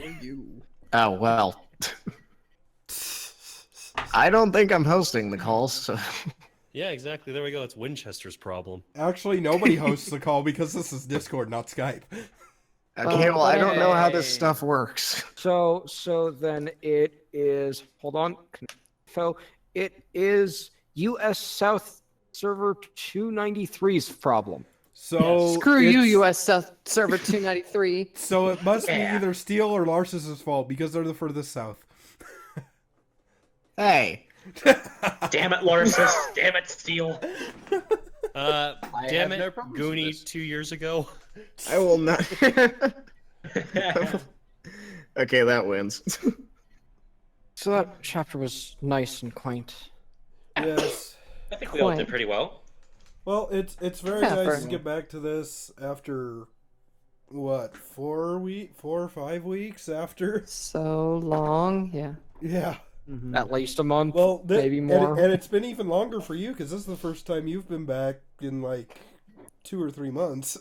Oh, well. I don't think I'm hosting the calls, so... Yeah, exactly. There we go. It's Winchester's problem. Actually, nobody hosts the call because this is Discord, not Skype. Okay, well, I don't know how this Hey. stuff works. So then it is, hold on, so it is US South Server 293's problem. So Screw you, it's- US South Server 293. So it must be Yeah. either Steele or Lars's fault because they're the furthest south. Hey, Damn it, Larsus. Damn it, Steel. Damn have no it, problems with Goonie this. 2 years ago. I will not... Okay, that wins. So that chapter was nice and quaint. Yes. I think we all did Quite. pretty well. Well, it's very Yeah, nice very to get back to this after what 4 or 5 weeks after. So long, yeah. Yeah. At least a month, Well, maybe and more. and it's been even longer for you because this is the first time you've been back in like 2 or 3 months.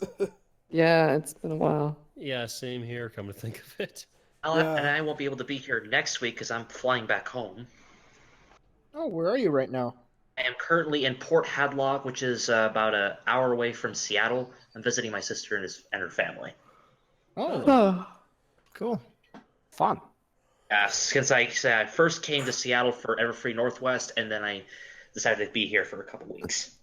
Yeah, it's been a while. Yeah, same here, come to think of it. Yeah. And I won't be able to be here next week because I'm flying back home. Oh, where are you right now? I am currently in Port Hadlock, which is about an hour away from Seattle. I'm visiting my sister and her family. Oh, Oh, Cool. Fun. Since I first came to Seattle for Everfree Northwest, and then I decided to be here for a couple weeks.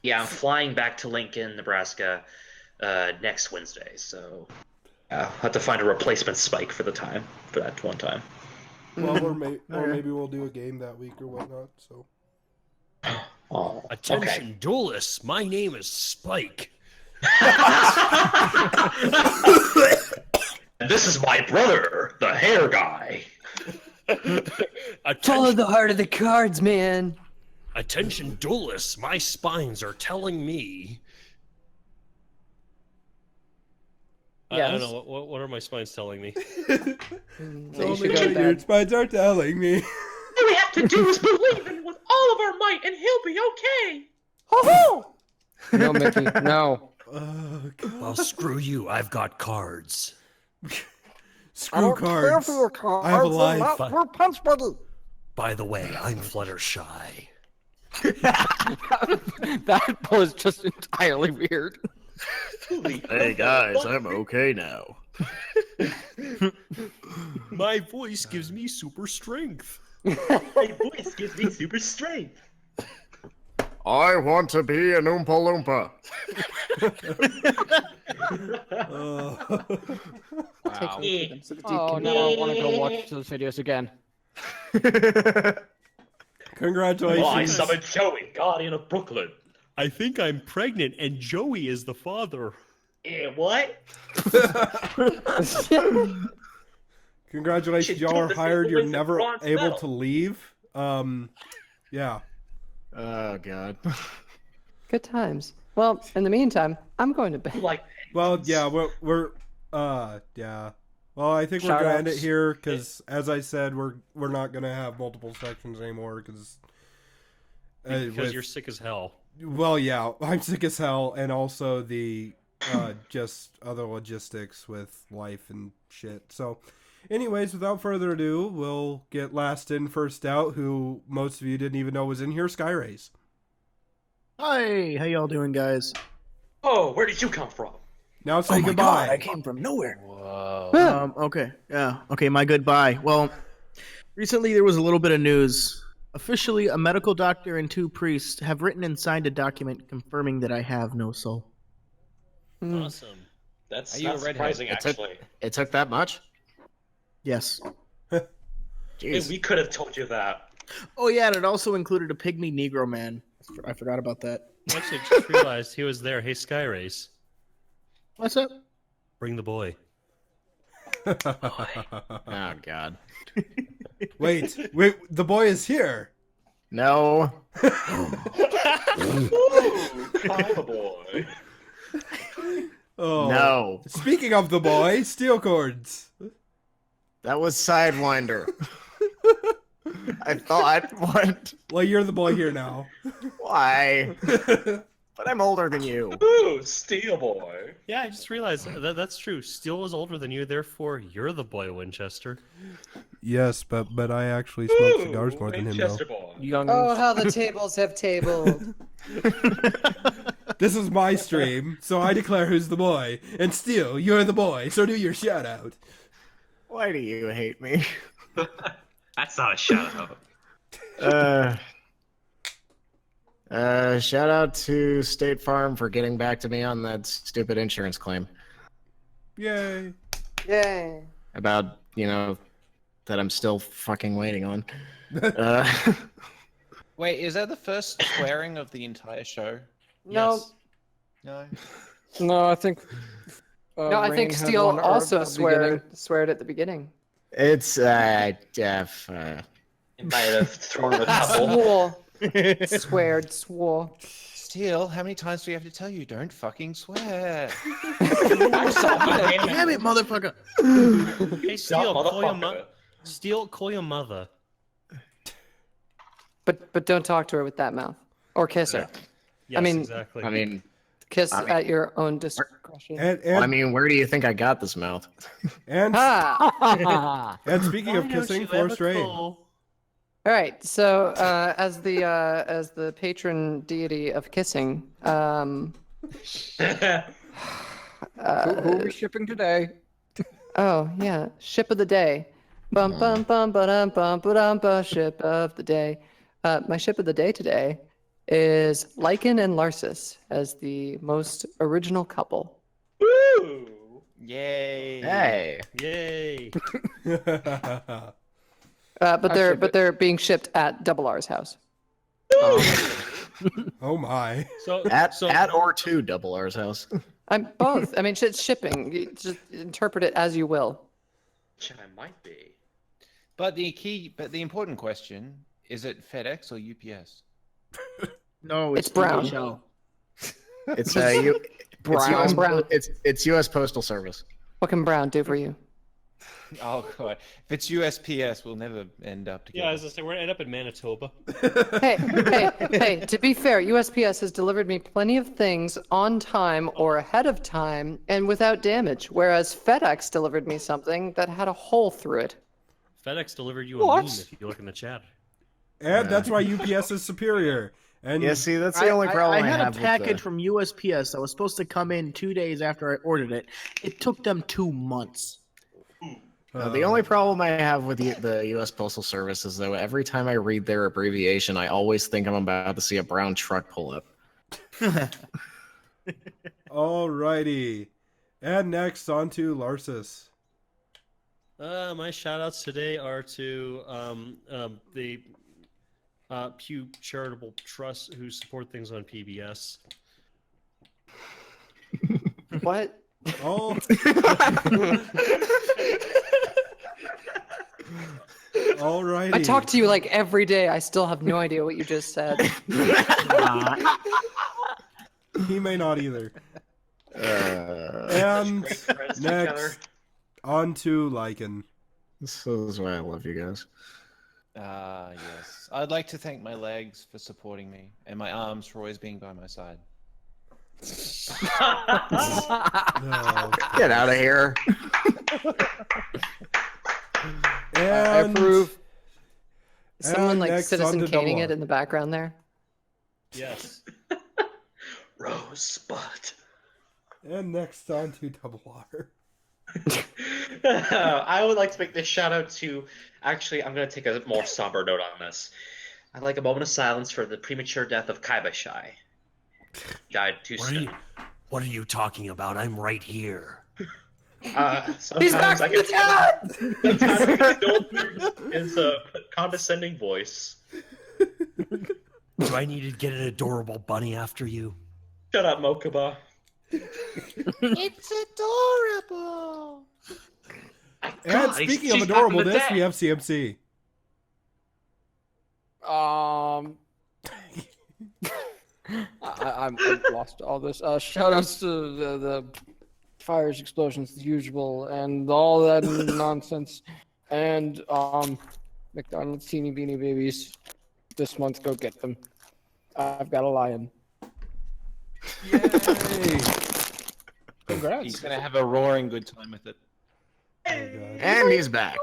Yeah, I'm flying back to Lincoln, Nebraska, next Wednesday. So I'll have to find a replacement Spike for that one time. Well, or maybe we'll do a game that week or whatnot. So Oh, Attention, okay. duelists, my name is Spike. And this is my brother, the hair guy. follow Attention, the heart of the cards, man. attention, duelists, my spines are telling me. I don't Yes. know, what are my spines telling me? tell should me go what with your that. spines are telling me. All we have to do is believe in with all of our might, and he'll be okay. No, Mickey, no. Well, screw you, I've got cards. I Screw don't care cards. for your cards. I have a They're life. not for punch buddy. By the way, I'm Fluttershy. That was just entirely weird. Hey guys, I'm okay now. My voice gives me super strength. My voice gives me super strength. I want to be an Oompa Loompa. Take me to them so the deep Oh, can now I want to go watch those videos again. Congratulations. Well, I summoned Joey, guardian of Brooklyn. I think I'm pregnant and Joey is the father. What? Congratulations, Shit, y'all dude, are this is hired. the You're waste of never bronze able medal. to leave. Yeah. Oh god. Good times. Well, in the meantime, I'm going to bed. Like, Well, yeah, yeah. Well, I think we're gonna end it Shoutouts. here because, as I said, we're not gonna have multiple sections anymore because Because you're sick as hell. well, yeah, I'm sick as hell, and also the just other logistics with life and shit. So, anyways, without further ado, we'll get last in, first out, who most of you didn't even know was in here, Skyrays. Hi, how y'all doing, guys? oh, where did you come from? Now say Oh my goodbye. god, I came from nowhere. Whoa. Okay, yeah, okay, my goodbye. Well, recently there was a little bit of news. Officially, a medical doctor and 2 priests have written and signed a document confirming that I have no soul. Hmm. Awesome. That's Are you not a redhead? surprising, It took- actually. It took that much? Yes. Hey, Jeez. we could have told you that. Oh yeah, and it also included a pygmy Negro man. I forgot about that. Actually, I just realized he was there. Hey, Skyrace, What's up? bring the boy. Oh god. wait, the boy is here. No. Cry the boy. Oh No. Speaking of the boy, steel cords. That was Sidewinder. I thought, what? Well, you're the boy here now. Why? But I'm older than you. Ooh, Steel Boy. Yeah, I just realized that's true. Steel is older than you, therefore you're the boy, Winchester. Yes, but I actually smoke cigars more than him, though. Winchester Boy. Young. Oh, how the tables have tabled. This is my stream, so I declare who's the boy. And Steel, you're the boy, so do your shout out. Why do you hate me? That's not a shout out. Shout out to State Farm for getting back to me on that stupid insurance claim. Yay. Yay. About, that I'm still fucking waiting on. Wait, is that the first swearing of the entire show? No, Yes. No. No, I think. no, I think Rain had Steel one at also the beginning. sweared at the beginning. It's, Jeff. You might have thrown a couple. Swore. Swore. Steel, how many times do we have to tell you don't fucking swear? Damn it, motherfucker! Hey, Steel, call your motherfucker. Steel, call your mother. But don't talk to her with that mouth. Or kiss her. Yes, mean- exactly. I mean, Kiss I mean- at your own discretion. And where do you think I got this mouth? Ah! and speaking of kissing, Forced Rain. All right. So, as the patron deity of kissing, Who are we shipping today? oh yeah, ship of the day. Bum bum bum ba-dum bum ba-dum ba ship of the day. My ship of the day today is Lycan and Larsis as the most original couple. Woo! Yay. Hey. Yay. But they're being shipped at Double R's house. Oh my. So At or to Double R's house. I'm both. I mean, it's shipping. You just interpret it as you will. Which I might be. But the important question, is it FedEx or UPS? No, It's brown. DHL. It's Brown. It's U.S. Postal Service. What can Brown do for you? Oh god, if it's USPS, we'll never end up together. yeah, as I say, we're gonna end up in Manitoba. Hey, to be fair, USPS has delivered me plenty of things on time or ahead of time and without damage, whereas FedEx delivered me something that had a hole through it. FedEx delivered you What? a meme if you look in the chat. And that's why UPS is superior. And Yeah, see, that's the only problem I had have a package with from USPS that was supposed to come in 2 days after I ordered it. It took them 2 months. the only problem I have with the U.S. Postal Service is though every time I read their abbreviation, I always think I'm about to see a brown truck pull up. Alrighty. And next, on to Larsis. My shout outs today are to the Pew Charitable Trust who support things on PBS. What? Oh. Alrighty. I talk to you like every day. I still have no idea what you just said. He may not either. Such And great friends to each other. next, on to Lycan. This is why I love you guys. Yes. I'd like to thank my legs for supporting me, and my arms for always being by my side. No. Get out of here. I And, approve. Is and someone like next Citizen on to Caning Double it R. in the background there? Yes. Rosebud. And next on to Double R. I would like to make this shout out to. Actually, I'm going to take a more somber note on this. I'd like a moment of silence for the premature death of Kaibashai. Died too soon. What are you talking about? I'm right here. He's back Sometimes I from the can dead! sometimes I can indulge his condescending voice. Do I need to get an adorable bunny after you? Shut up, Mokuba. It's adorable. My And God, speaking of she's back from the adorableness, dead. we have CMC. I'm lost all this. Shout outs to the fires, explosions, the usual, and all that nonsense. And McDonald's teeny beanie babies. This month, go get them. I've got a lion. Yay! Congrats. He's gonna have a roaring good time with it. Oh, God. And he's back.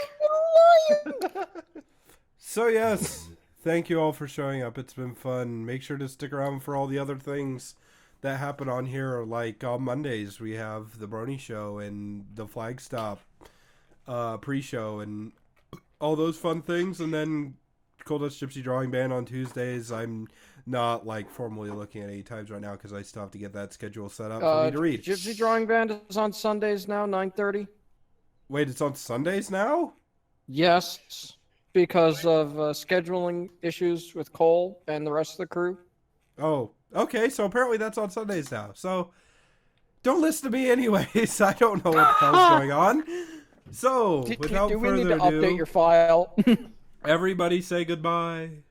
So yes, thank you all for showing up. It's been fun. Make sure to stick around for all the other things that happen on here. Like on Mondays, we have the Brony Show and the Flagstop pre-show and all those fun things. And then Cold Dutch Gypsy Drawing Band on Tuesdays. I'm not like formally looking at any times right now because I still have to get that schedule set up for me to read. Gypsy Drawing Band is on Sundays now, 9:30. Wait, it's on Sundays now? Yes, because of scheduling issues with Cole and the rest of the crew. Oh, okay. So apparently that's on Sundays now. So don't listen to me anyways. I don't know what the hell's going on. So without do we need further to update ado, your file? everybody say goodbye.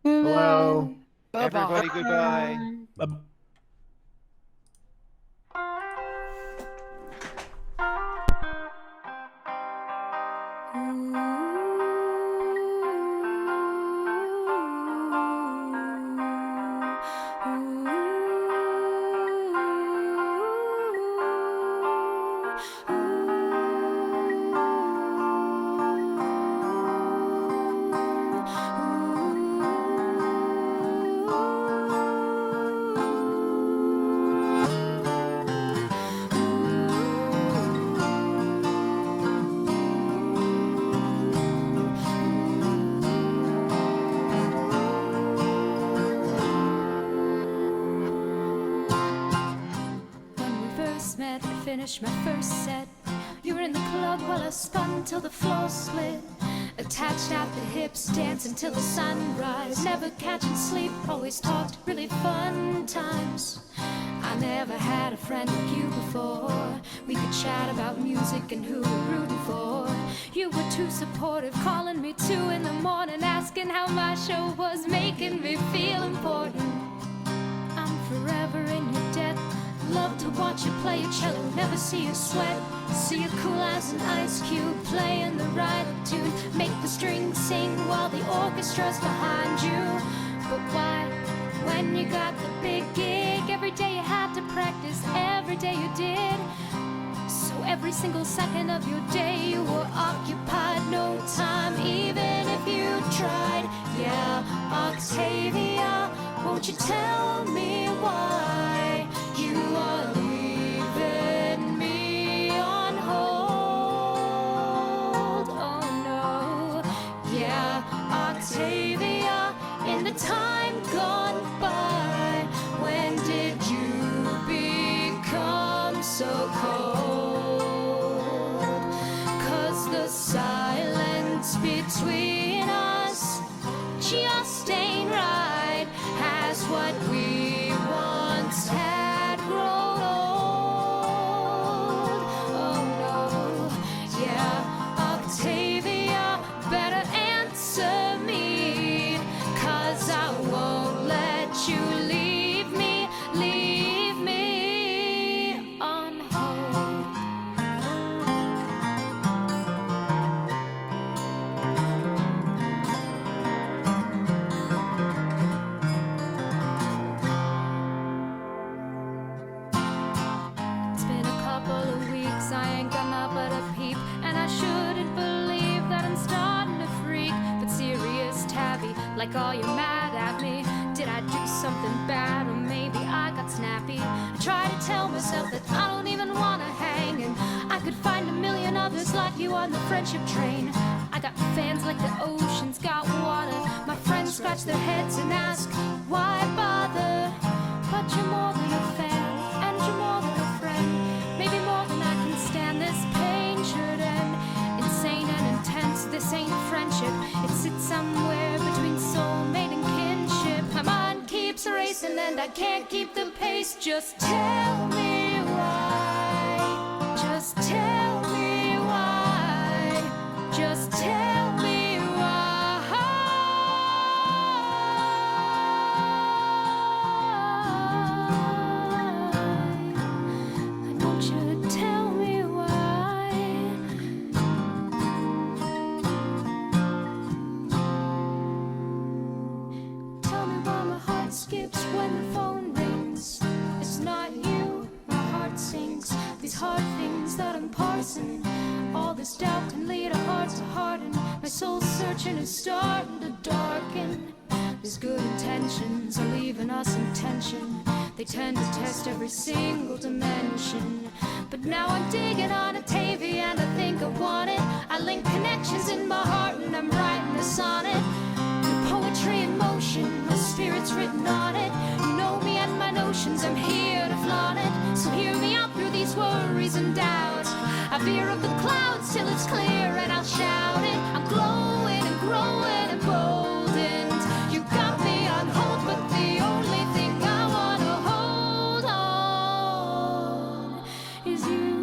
Hello. Everybody, goodbye. Finished my first set. You were in the club while I spun till the floor slid. Attached at the hips, dancing till the sunrise. Never catching sleep, always talked really fun times. I never had a friend like you before. We could chat about music and who we're rooting for. You were too supportive, calling me 2 in the morning, asking how my show was, making me feel important. I'm forever in your debt. Love to watch you play your cello, never see you sweat. See you cool as an ice cube, playing the right tune. Make the strings sing while the orchestra's behind you. But why, when you got the big gig, every day you had to practice, every day you did. So every single second of your day you were occupied, no time even if you tried. Yeah, Octavia, won't you tell me why you are leaving me on hold? Oh no, yeah, Octavia, in the time gone by, when did you become so cold? 'Cause the silence between us just ain't right, has what we like, oh, you're mad at me. Did I do something bad, or maybe I got snappy? I try to tell myself that I don't even wanna hang, and I could find a million others like you on the friendship train. I got fans like the ocean's got water. My friends scratch their heads and ask, why bother? But you're more than a fan, and you're more than a friend. Maybe more than I can stand. This pain should end. Insane and intense, this ain't friendship. It sits somewhere between soulmate and kinship. My mind keeps racing and I can't keep the pace. Just tell me why. Just tell me why. Just tell me why. I want you to tell me why. Tell me why my heart skips when the phone rings. It's not you, my heart sings. These hard things that I'm parsing. All this doubt can lead a heart to harden. My soul's searching is starting to darken. These good intentions are leaving us in tension. They tend to test every single dimension. But now I'm digging on a TV and I think I want it. I link connections in my heart and I'm writing a sonnet. The poetry in motion, my spirit's written on it. You know me and my notions, I'm here to flaunt it. So hear me out through these worries and doubts. I veer up the clouds till it's clear and I'll shout it. I'm glowing and growing and emboldened. You got me on hold, but the only thing I wanna hold on is you.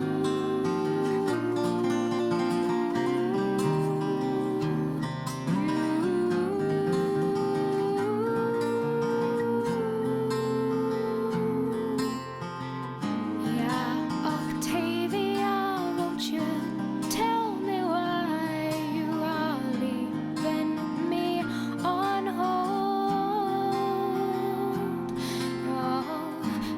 Yeah, Octavia, won't you tell me why you are leaving me on hold? Oh,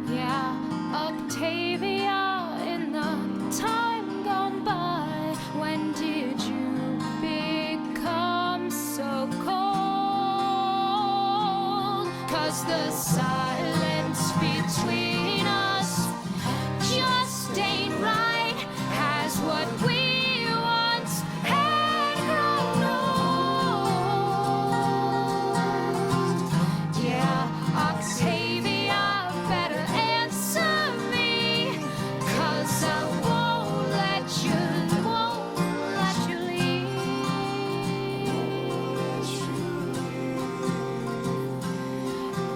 yeah, Octavia, in the time gone by, when did you become so cold? 'Cause the silence between us just ain't right. Has what we once had grown old? Yeah, Octavia, better answer me, 'cause I won't let you leave.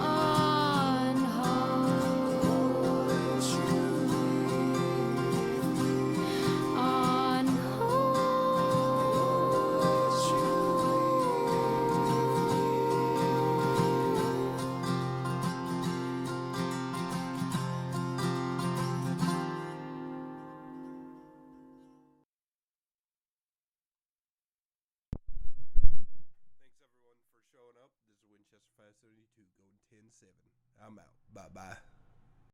On hold. On hold. Thanks everyone for showing up. This is Winchester 572 going 10-7. I'm out. Bye bye.